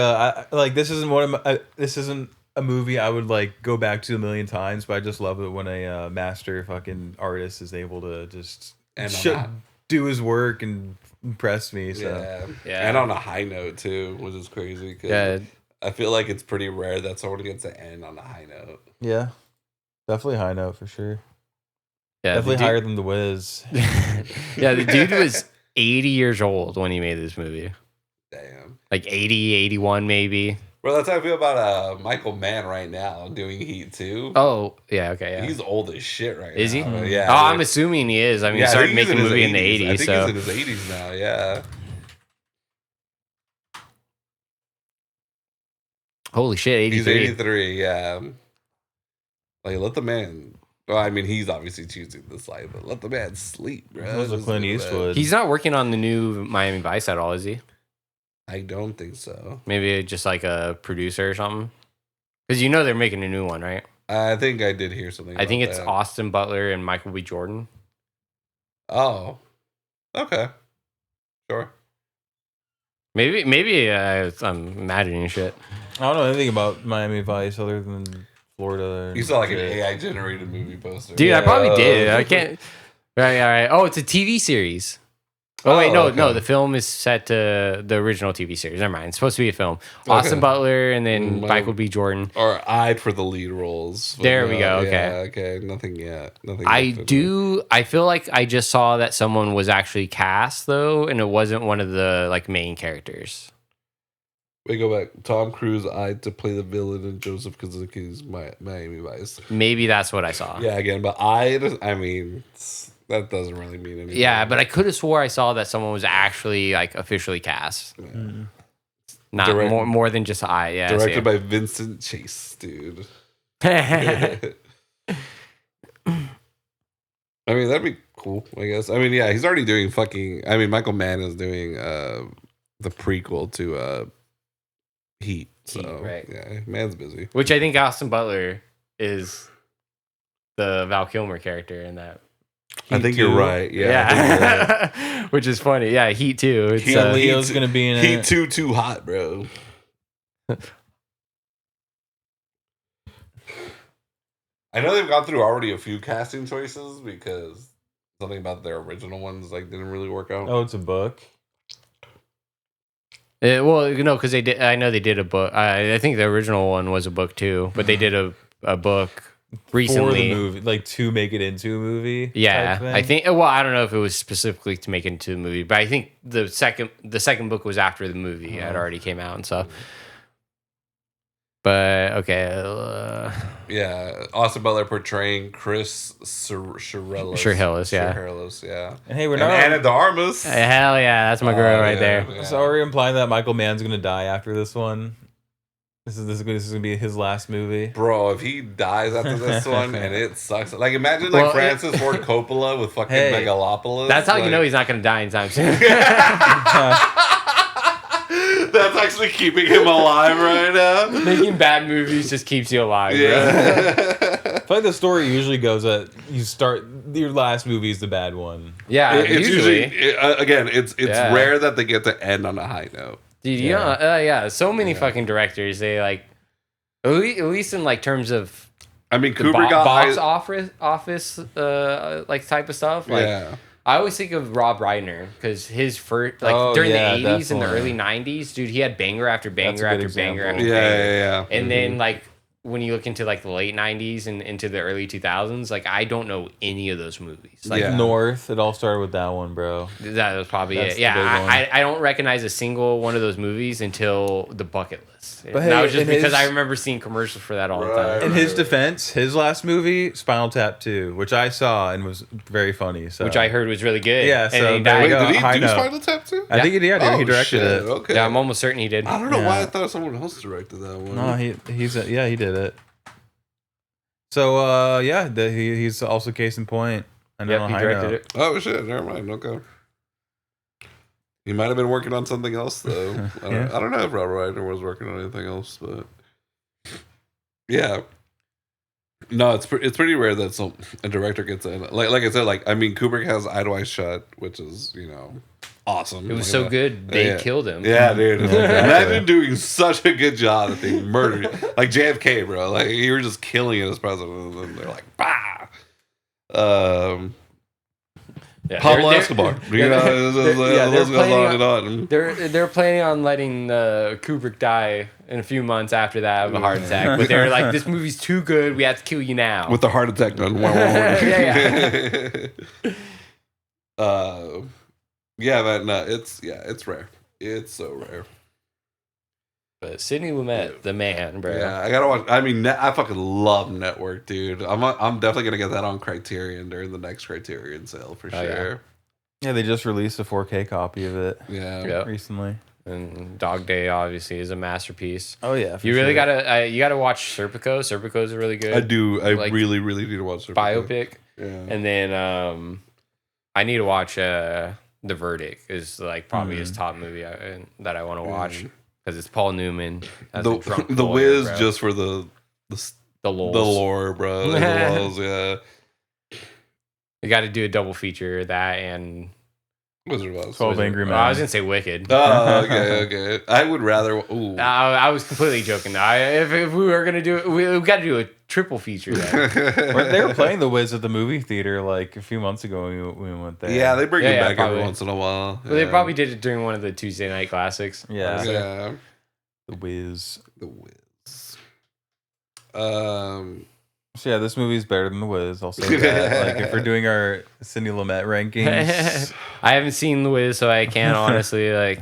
this isn't a movie I would like go back to a million times, but I just love it when a master fucking artist is able to just And do his work and impress me. So Yeah. And on a high note too, which is crazy. Yeah. I feel like it's pretty rare that someone gets to end on a high note. yeah, definitely high note for sure. Yeah, Definitely higher than The Wiz. Yeah, the dude was 80 years old when he made this movie. Damn. Like 80, 81 maybe. Well, that's how I feel about Michael Mann right now doing Heat 2. Oh, yeah, okay, yeah. He's old as shit right now. Is he? Yeah. Oh, I'm assuming he is. I mean, he started making a movie in the 80s. I think so. he's in his 80s now, yeah. Holy shit, 83. He's 83, yeah. Like, let the man... Well, I mean, he's obviously choosing this life, but let the man sleep, bro. That was a Clint Eastwood. He's not working on the new Miami Vice at all, is he? I don't think so. Maybe just like a producer or something? Because you know they're making a new one, right? I think I did hear something I think it's that. Austin Butler and Michael B. Jordan. Oh. Okay. Sure. Maybe I'm imagining shit. I don't know anything about Miami Vice other than Florida. You saw like an AI generated movie poster. Dude, I probably did. I can't. Right, all right. Oh, it's a TV series. Oh, wait, no, okay. no. The film is set to the original TV series. Never mind. It's supposed to be a film. Austin Butler and then Michael B. Jordan. Or eyed for the lead roles. There we go. Okay. Yeah, okay. Nothing yet. Nothing. I feel like I just saw that someone was actually cast though, and it wasn't one of the like main characters. We go back. Tom Cruise eyed to play the villain in Joseph Kosinski's Miami Vice. Maybe that's what I saw. Yeah, again, but eyed. I mean, that doesn't really mean anything. Yeah, but I could have swore I saw that someone was actually like officially cast. Yeah. Not more than just I. Yeah. Directed by Vincent Chase, dude. by. I mean, that'd be cool, I guess. I mean, yeah, he's already doing fucking... I mean, Michael Mann is doing the prequel to Heat. So, Heat, right. Yeah, Mann's busy. Which I think Austin Butler is the Val Kilmer character in that. I think you're right. Yeah. I think you're right. Which is funny. Yeah, Heat 2. It's, Leo's going to be in Heat it. 2 too hot, bro. I know they've gone through already a few casting choices because something about their original ones like didn't really work out. Oh, it's a book. well, you know, because they did. I know they did a book. I think the original one was a book too, but they did a book recently for the movie, like to make it into a movie. Yeah, type thing. I think. Well, I don't know if it was specifically to make it into a movie, but I think the second book was after the movie had already came out and stuff. But okay, Yeah, Austin Butler portraying Chris Shirelis. Shirelis, yeah. And hey, we're And not. Anna de Armas. hell yeah, that's my girl right there. Yeah. So are we implying that Michael Mann's going to die after this one? This is going to be his last movie. Bro, if he dies after this one and it sucks, like imagine like Francis Ford Coppola with fucking Megalopolis. That's how you know he's not going to die anytime soon. That's actually keeping him alive right now. Making bad movies just keeps you alive, bro. I feel like the story usually goes that you start your last movie is the bad one. Yeah, it's usually again, it's Yeah. rare that they get to end on a high note. Dude, you know, yeah, so many fucking directors, they like, at least in like terms of I mean, the Kubrick got box office like type of stuff. Like, yeah. I always think of Rob Reiner because his first, like during the 80s and the early 90s, dude, he had banger after banger after banger after banger. Yeah. And then like when you look into like the late 90s and into the early 2000s, like I don't know any of those movies. Like North, it all started with that one, bro. that was probably That's it. Yeah, the big one. I don't recognize a single one of those movies until the bucket list. But that was hey, just because his- I remember seeing commercials for that all the time. In his defense, his last movie, Spinal Tap 2, which I saw and was very funny. So. Which I heard was really good. Yeah, and so then he there died. we go. Did he High do note. Spinal Tap too? I think he did. Oh, He directed shit. it. Okay. Yeah, I'm almost certain he did. I don't know Yeah. why I thought someone else directed that one. No, he did it. So he's also case in point. I know Yep, he High directed Note. it. Oh shit! Never mind. Okay. He might have been working on something else though. I don't know if Rob Reiner was working on anything else, but yeah. No, it's pretty rare that a director gets in. Like I said, like I mean, Kubrick has Eye to Eye Shut, which is awesome. It was Like so that. good they Yeah. killed him. Yeah, dude. Imagine doing such a good job that they murdered you. Like JFK, bro. Like you were just killing it as president, and then they're like, bah. Yeah, Pablo Escobar. You know, they're goes planning on and on. They're planning on letting Kubrick die in a few months after that of a heart attack. But they're like, this movie's too good. We have to kill you now. With the heart attack done. Yeah. Yeah, man. No, it's rare. It's so rare. But Sidney Lumet, the man, bro. Yeah, I gotta watch. I mean, I fucking love Network, dude. I'm definitely gonna get that on Criterion during the next Criterion sale for sure. Yeah, they just released a 4K copy of it. Yeah, recently. And Dog Day obviously is a masterpiece. Oh yeah, you really gotta watch Serpico. Serpico is really good. I do. I like, really need to watch Serpico. Biopic. Yeah, and then I need to watch The Verdict. Is like probably his top movie that I want to watch. Because it's Paul Newman. The Wiz, bro. Just for the lore, bro. The lols, yeah. You got to do a double feature, that and Wizard of Oz. 12 Angry Men. I was gonna say Wicked. Oh, okay. I would rather. Ooh. I was completely joking. If we were gonna do it, we got to do a triple feature. They were playing The Wiz at the movie theater like a few months ago when we went there. Yeah, they bring it back every once in a while. Well, they probably did it during one of the Tuesday night classics. Yeah. Yeah. The Wiz. So yeah, this movie's better than The Wiz. I'll say that. Like if we're doing our Sidney Lumet rankings, I haven't seen The Wiz, so I can't honestly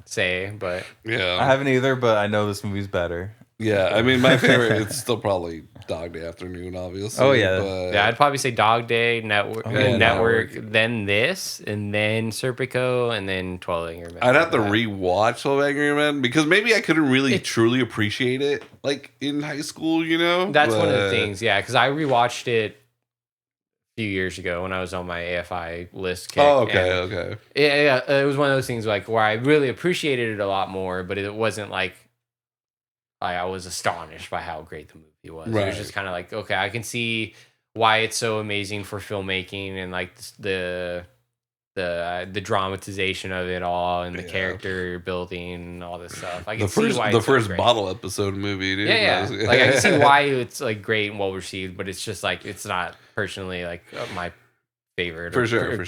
say. But yeah, I haven't either. But I know this movie's better. Yeah, I mean my favorite. It's still probably Dog Day Afternoon, obviously. Oh yeah, but... I'd probably say Dog Day, Network, then this, and then Serpico, and then 12 Angry Men. I'd have to rewatch 12 Angry Men because maybe I couldn't really truly appreciate it like in high school. You know, that's one of the things. Yeah, because I rewatched it a few years ago when I was on my AFI list kick. Oh, okay. Yeah, it was one of those things like where I really appreciated it a lot more, but it wasn't like I was astonished by how great the movie was. Right. It was just kind of like, okay, I can see why it's so amazing for filmmaking and like the dramatization of it all and the character building and all this stuff. I can see why the first bottle episode movie, dude. Yeah. Like I can see why it's like great and well received, but it's just like it's not personally like my favorite. For sure.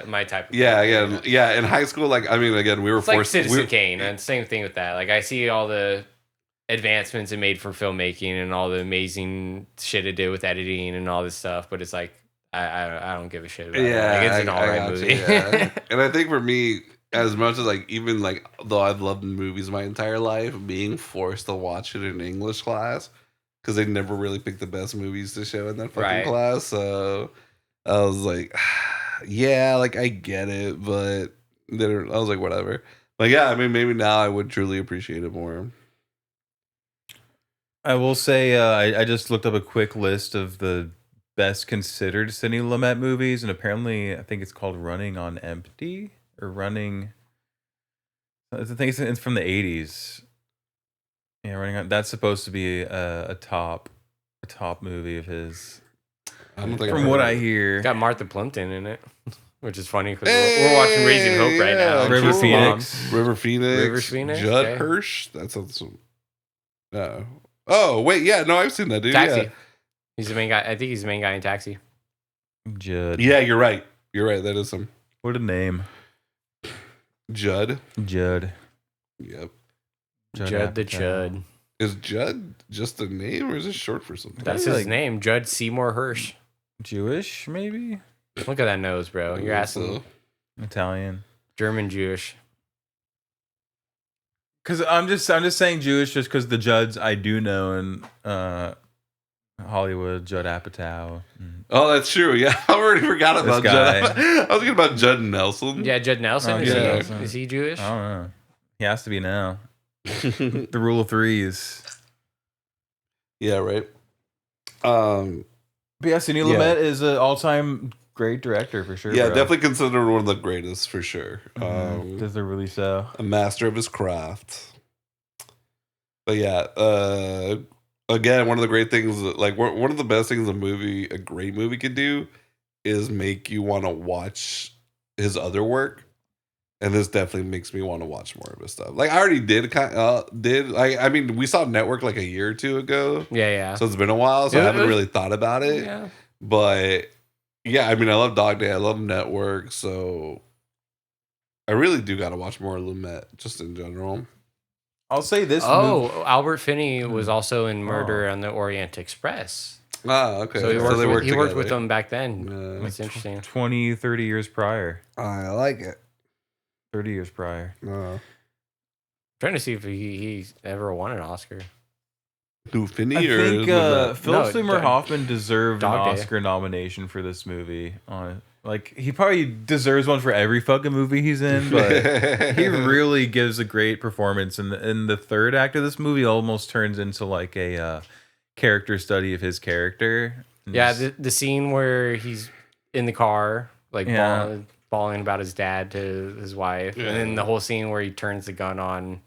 My type of Yeah. In high school, like I mean, again, we were forced. Like Citizen Kane, and same thing with that. Like I see all the advancements it made for filmmaking and all the amazing shit it did with editing and all this stuff, but it's like I don't give a shit about it. Like, it's an alright movie. Yeah. And I think for me, as much as like even like though I've loved movies my entire life, being forced to watch it in English class because they never really picked the best movies to show in that fucking class. So I was like, yeah, like I get it, but then I was like, whatever. Like yeah, I mean maybe now I would truly appreciate it more. I will say I just looked up a quick list of the best considered Sidney Lumet movies, and apparently I think it's called Running on Empty or Running. I think it's from the 80s. Yeah, Running on. That's supposed to be a top movie of his. From what I hear, it's got Martha Plimpton in it, which is funny because we're watching Raising Hope right now. River Phoenix, Judd Hirsch. That sounds. No. Oh wait, yeah, no, I've seen that dude. Taxi. Yeah. He's the main guy. I think he's the main guy in Taxi. Judd. Yeah, you're right. That is him. What a name. Judd. Yep. Judd the Chud. Is Judd just a name or is it short for something? That's his name. Judd Seymour Hirsch. Jewish, maybe? Look at that nose, bro. You're asking. Italian. German Jewish. Because I'm just saying Jewish just because the Judds I do know in Hollywood, Judd Apatow. Oh, that's true. Yeah, I already forgot about Judd. I was thinking about Judd Nelson. Yeah, Judd Nelson. Is he Jewish? I don't know. He has to be now. The rule of threes. Yeah, right. But yeah, Sidney Lumet is an all-time great director for sure. Yeah, bro. definitely considered one of the greatest for sure. Deservedly so. A master of his craft. But yeah, again, one of the great things, like one of the best things a great movie could do, is make you want to watch his other work. And this definitely makes me want to watch more of his stuff. Like I already I mean, we saw Network like a year or two ago. Yeah. So it's been a while, so I haven't really thought about it. Yeah. But Yeah, I mean, I love Dog Day. I love Network. So I really do got to watch more Lumet just in general. I'll say this. Albert Finney was also in Murder on the Orient Express. Ah, okay. So he worked with them back then. Yeah. That's interesting. 20, 30 years prior. I like it. 30 years prior. Trying to see if he ever won an Oscar. Who, Finney I or think Philip Seymour Hoffman deserved an Dog Day. Oscar nomination for this movie. Like, he probably deserves one for every fucking movie he's in, but he really gives a great performance. And the third act of this movie almost turns into like a character study of his character. And Yeah, the scene where he's in the car, like bawling about his dad to his wife, and then the whole scene where he turns the gun on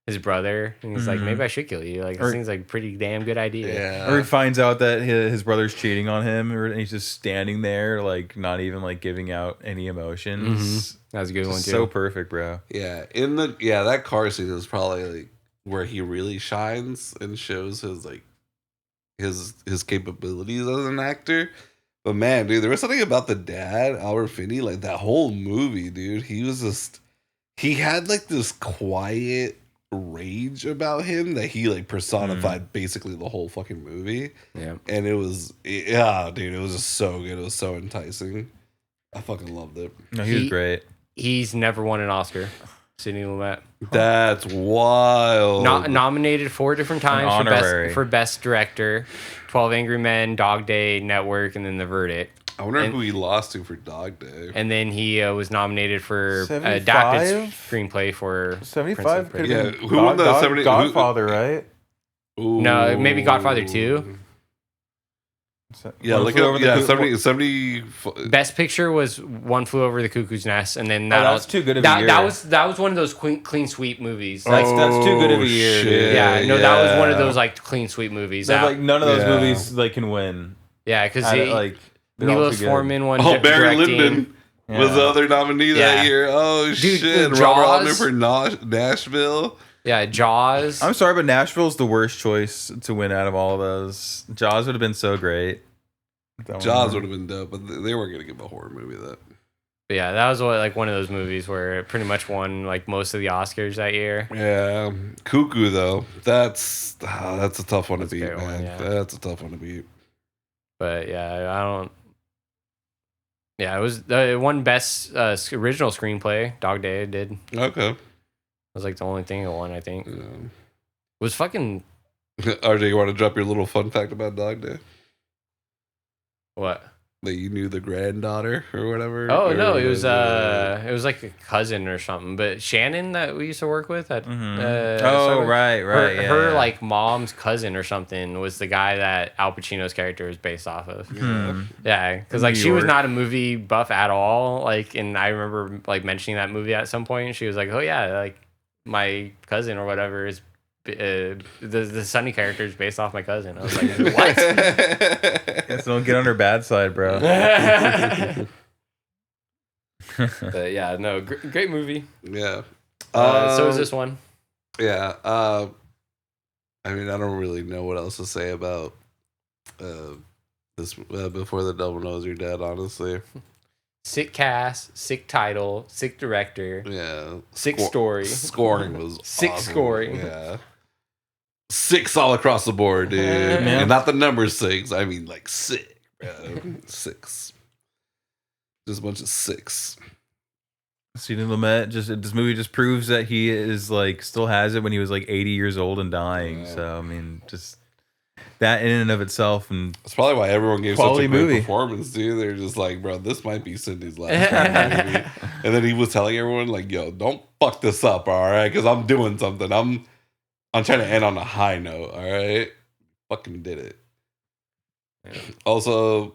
his brother, and he's like, "Maybe I should kill you." Like, it seems like a pretty damn good idea. Yeah. Or he finds out that his brother's cheating on him, and he's just standing there, like not even like giving out any emotions. That was a good one too. So perfect, bro. Yeah, that car scene is probably like where he really shines and shows his like his capabilities as an actor. But man, dude, there was something about the dad, Albert Finney, like that whole movie, dude. He had like this quiet rage about him that he like personified basically the whole fucking movie. Yeah. And it was dude, it was just so good. It was so enticing. I fucking loved it. No, he was great. He's never won an Oscar. Sidney Lumet. That's wild. Nominated 4 different times for best director, 12 Angry Men, Dog Day, Network, and then The Verdict. I wonder who he lost to for Dog Day. And then he was nominated for 75? adapted screenplay for 75 could Yeah, have been who won the 70? Godfather, right? Ooh. No, maybe Godfather 2. Yeah, look at 70. Best Picture was One Flew Over the Cuckoo's Nest, and then that's too good of a year. That was one of those clean sweep movies. That's too good of a year. Shit. Dude. Yeah, no, that was one of those like clean sweep movies. Like none of those movies like can win. Yeah, because like Milos Forman won. Barry directing. Lyndon was the other nominee that year. Oh Dude, shit! Robert Altman for Nashville. Yeah, Jaws. I'm sorry, but Nashville's the worst choice to win out of all of those. Jaws would have been so great. Jaws would have been dope, but they weren't gonna give a horror movie that. But yeah, that was like one of those movies where it pretty much won like most of the Oscars that year. Yeah, Cuckoo though. That's a tough one to beat, man. One, yeah. That's a tough one to beat. But yeah, I don't. Yeah, it won best original screenplay. Dog Day did. Okay. It was like the only thing it won, I think. Yeah. Was fucking RJ, you want to drop your little fun fact about Dog Day? what? That you knew the granddaughter or whatever? Oh or no, it was like a cousin or something. But Shannon that we used to work with at right. Her like mom's cousin or something was the guy that Al Pacino's character is based off of. Yeah, because like she was not a movie buff at all. Like, and I remember like mentioning that movie at some point. And she was like, "Oh yeah, like my cousin or whatever is." The Sunny character is based off my cousin. I was like, what? Guess don't get on her bad side, bro. But yeah, no, great movie. Yeah. So is this one. Yeah. I mean, I don't really know what else to say about this Before the Devil Knows You're Dead, honestly. Sick cast, sick title, sick director. Yeah. Sick story. Scoring was sick awesome. scoring. Yeah. 6 all across the board, dude. And not the number 6. I mean, like 6, bro. 6. Just a bunch of 6. Sidney Lumet, this movie just proves that he is like still has it when he was like 80 years old and dying. Yeah. So I mean, just that in and of itself, and That's probably why everyone gave such quality a great movie. performance, dude. They're just like, bro, this might be Sidney's last movie. And then he was telling everyone, like, yo, don't fuck this up, all right? Because I'm doing something. I'm trying to end on a high note, all right? Fucking did it. Yeah. Also,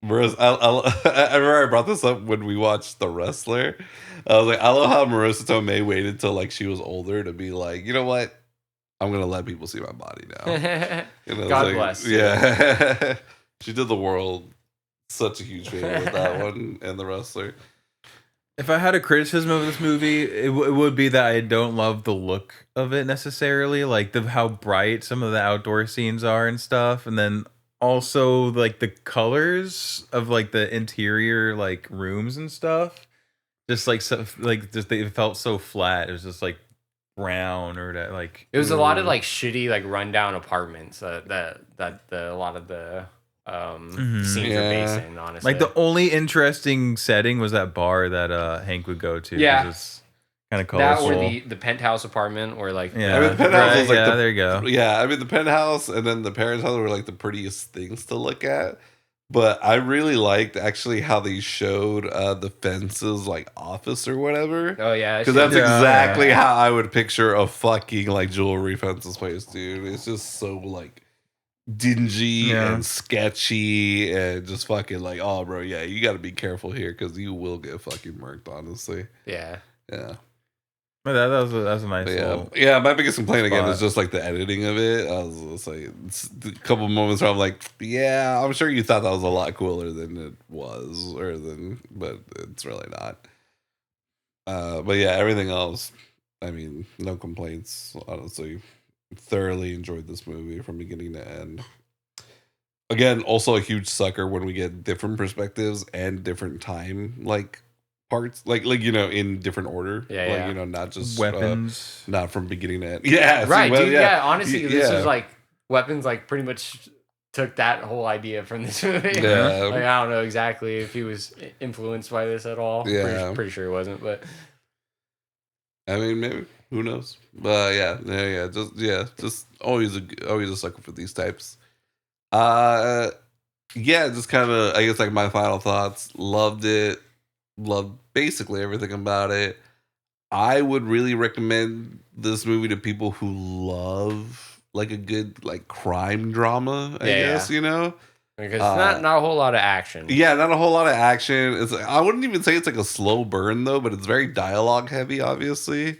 Marissa, I remember I brought this up when we watched The Wrestler. I was like, I love how Marissa Tomei waited till like she was older to be like, you know what? I'm gonna let people see my body now. And I was God like, bless. Yeah, she did the world such a huge favor with that one and The Wrestler. if I had a criticism of this movie, it would be that I don't love the look of it necessarily, like how bright some of the outdoor scenes are and stuff, and then also like the colors of like the interior like rooms and stuff, just like so, like just they felt so flat. It was just like brown or that like It was a lot of like shitty like rundown apartments that a lot of the scenes are based in, honestly. Like the only interesting setting was that bar that Hank would go to. Yeah. It's kind of that colorful. or the penthouse apartment where like Yeah, I mean, the penthouse was like there you go. Yeah, I mean the penthouse and then the parents' house were like the prettiest things to look at. But I really liked actually how they showed the fences like office or whatever. Oh yeah, because that's exactly how I would picture a fucking like jewelry fences place, dude. It's just so like dingy and sketchy and just fucking like, oh bro, yeah, you got to be careful here because you will get fucking murked, honestly. Yeah. But that was a nice little yeah. My biggest complaint again spot. is just like the editing of it. I was just like, it's a couple moments where I'm like, yeah, I'm sure you thought that was a lot cooler than it was, but it's really not. But yeah, everything else, I mean, no complaints. Honestly, thoroughly enjoyed this movie from beginning to end. Again, also a huge sucker when we get different perspectives and different time like parts, like in different order. Not just weapons, not from beginning to end. Yeah, right, dude. Yeah, honestly, this was like weapons. Like pretty much took that whole idea from this movie. Yeah, like I don't know exactly if he was influenced by this at all. Yeah, pretty sure he wasn't, but I mean, maybe who knows? But just always a sucker for these types. Just kind of, I guess, like my final thoughts. Loved it. Loved basically everything about it. I would really recommend this movie to people who love like a good like crime drama. I guess because it's not a whole lot of action. Yeah, not a whole lot of action. I wouldn't even say it's like a slow burn though, but it's very dialogue heavy, obviously.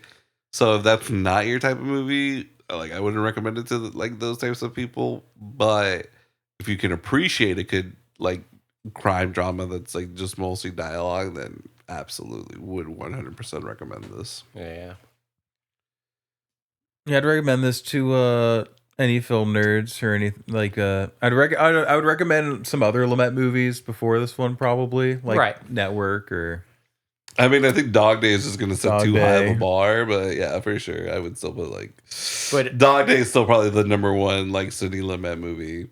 So if that's not your type of movie, like I wouldn't recommend it to like those types of people. But if you can appreciate a good like crime drama that's like just mostly dialogue, then absolutely would 100% recommend this. Yeah, I'd recommend this to any film nerds or any like I would recommend some other Lumet movies before this one, probably like Network or. I mean, I think Dog Day is just going to set too high of a bar, but yeah, for sure, I would still put like. But Dog Day is still probably the number one like Sidney Lumet movie,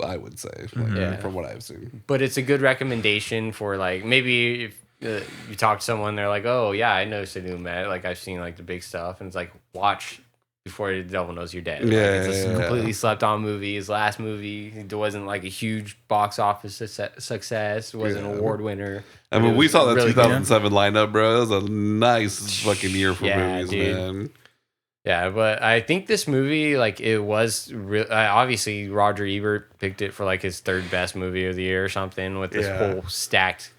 I would say, from what I've seen. But it's a good recommendation for like maybe if you talk to someone, they're like, "Oh yeah, I know Sidney Lumet. Like I've seen like the big stuff," and it's like watch Before the Devil Knows You're Dead. It's a completely slept on movie. His last movie, it wasn't like a huge box office success. It wasn't an award winner. I mean, we saw that really 2007 lineup, bro. It was a nice fucking year for movies, dude. Man. Yeah, but I think this movie, like, it was obviously Roger Ebert picked it for like his third best movie of the year or something with this whole stacked.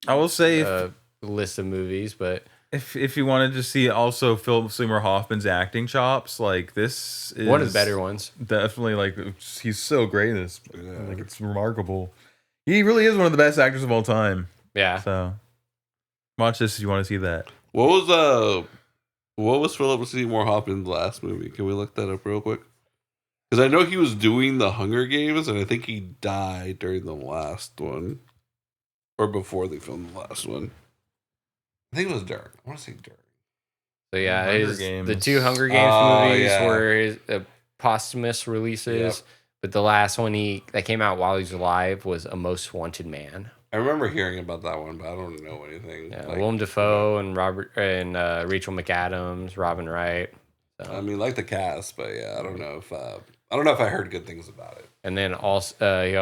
I will say list of movies, but if you wanted to see also Seymour Hoffman's acting chops, like this is one of the better ones. Definitely, like he's so great in this. Like it's remarkable. He really is one of the best actors of all time. Yeah. So watch this if you want to see that. What was Philip Seymour Hoffman's last movie? Can we look that up real quick? Because I know he was doing the Hunger Games, and I think he died during the last one, or before they filmed the last one. I think it was during. I want to say during. So yeah, the two Hunger Games movies were his posthumous releases, but the last one that came out while he was alive was A Most Wanted Man. I remember hearing about that one, but I don't know anything. Yeah, Willem Dafoe and Rachel McAdams, Robin Wright. So. I mean, like the cast, but yeah, I don't know if I heard good things about it. And then also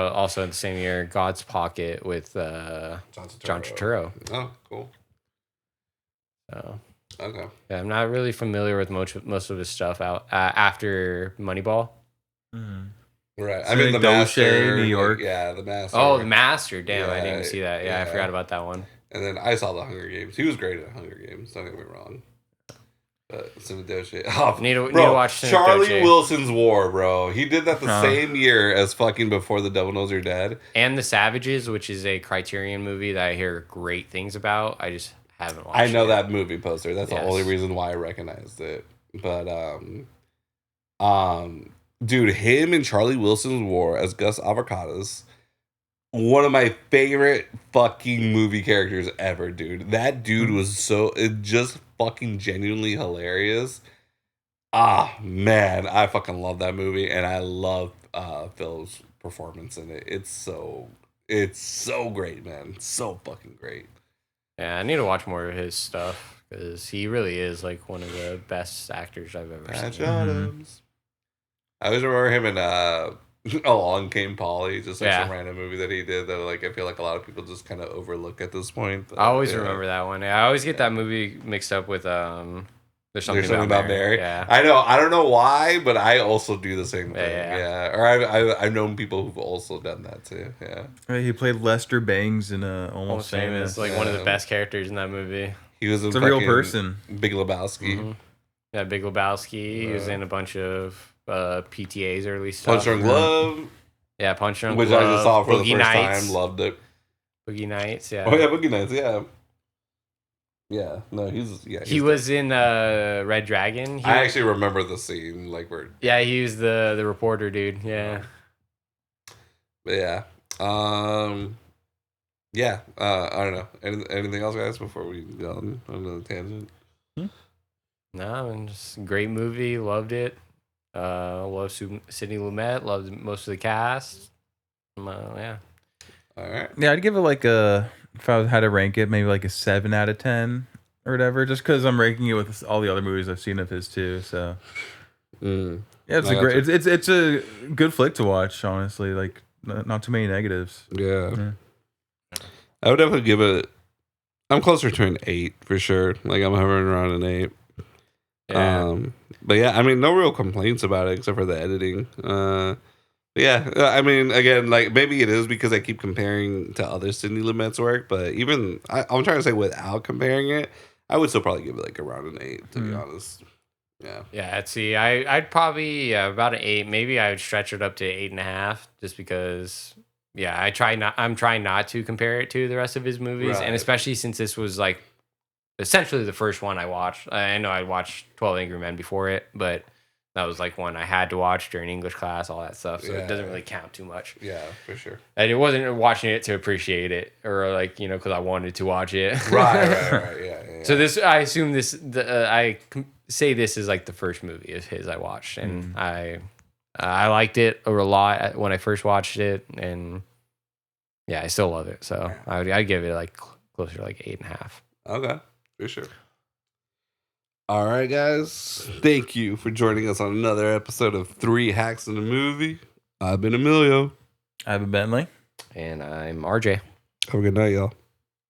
in the same year, God's Pocket with John Turturro. Oh, cool. So, okay. Yeah, I'm not really familiar with most of his stuff out after Moneyball. Mm. Right. So I mean, the Master, New York. The Master. Oh, the Master. Damn, I didn't even see that. Yeah, I forgot about that one. And then I saw the Hunger Games. He was great at Hunger Games. Don't get me wrong. But Synecdoche. Oh, need to watch Synecdoche. Charlie Wilson's War, bro. He did that the same year as fucking Before the Devil Knows You're Dead. And The Savages, which is a Criterion movie that I hear great things about. I just haven't watched it. I know that movie poster. That's the only reason why I recognized it. But Dude, him and Charlie Wilson's War as Gus Avocados. One of my favorite fucking movie characters ever, dude. That dude was just fucking genuinely hilarious. Ah, man, I fucking love that movie, and I love Phil's performance in it. It's so great, man. So fucking great. Yeah, I need to watch more of his stuff because he really is like one of the best actors I've ever Patch seen. Adams. I always remember him in Along Came Polly, just like some random movie that he did that like I feel like a lot of people just kind of overlook at this point. I always remember that one. Yeah, I always get that movie mixed up with There's something about Mary. Yeah, I know. I don't know why, but I also do the same thing. Yeah. Or I've known people who've also done that too. Yeah. Right, he played Lester Bangs in Almost Famous. Like one of the best characters in that movie. He was a real person. Big Lebowski. Mm-hmm. Yeah, Big Lebowski. He was in a bunch of PTA's early stuff. Punch Drunk Love. Yeah, Punch Drunk Love. Which I just saw for the first time. Loved it. Boogie Nights. Yeah. Oh yeah, Boogie Nights. Yeah. Yeah, no, he was in Red Dragon. I actually remember the scene, like where. Yeah, he was the reporter dude. Yeah. But yeah, yeah. I don't know. Anything else, guys, before we go on another tangent? No, I mean, just great movie. Loved it. Loved Sidney Lumet. Loved most of the cast. Yeah. All right. Yeah, I'd give it like if I had to rank it, maybe like a 7 out of 10 or whatever, just because I'm ranking it with all the other movies I've seen of his too. So yeah, it's a good flick to watch. Honestly, like not too many negatives. Yeah. I would definitely give it. I'm closer to an 8 for sure. Like I'm hovering around an 8. Yeah. But yeah, I mean, no real complaints about it except for the editing. Yeah, I mean, again, like maybe it is because I keep comparing to other Sidney Lumet's work, but even I'm trying to say without comparing it, I would still probably give it like around an 8 to be honest. Yeah. Yeah. See, I'd probably about an 8. Maybe I would stretch it up to 8.5, just because. Yeah, I'm trying not to compare it to the rest of his movies, and especially since this was like essentially the first one I watched. I know I watched 12 Angry Men before it, but that was like one I had to watch during English class, all that stuff. So it doesn't really count too much. Yeah, for sure. And it wasn't watching it to appreciate it or like, because I wanted to watch it. Right. Yeah. So I assume I say this is like the first movie of his I watched, and I liked it a lot when I first watched it, and yeah, I still love it. So I'd give it like closer to like 8.5. Okay, for sure. All right, guys. Thank you for joining us on another episode of 3 Hacks in a Movie. I've been Emilio. I've been Bentley. And I'm RJ. Have a good night, y'all.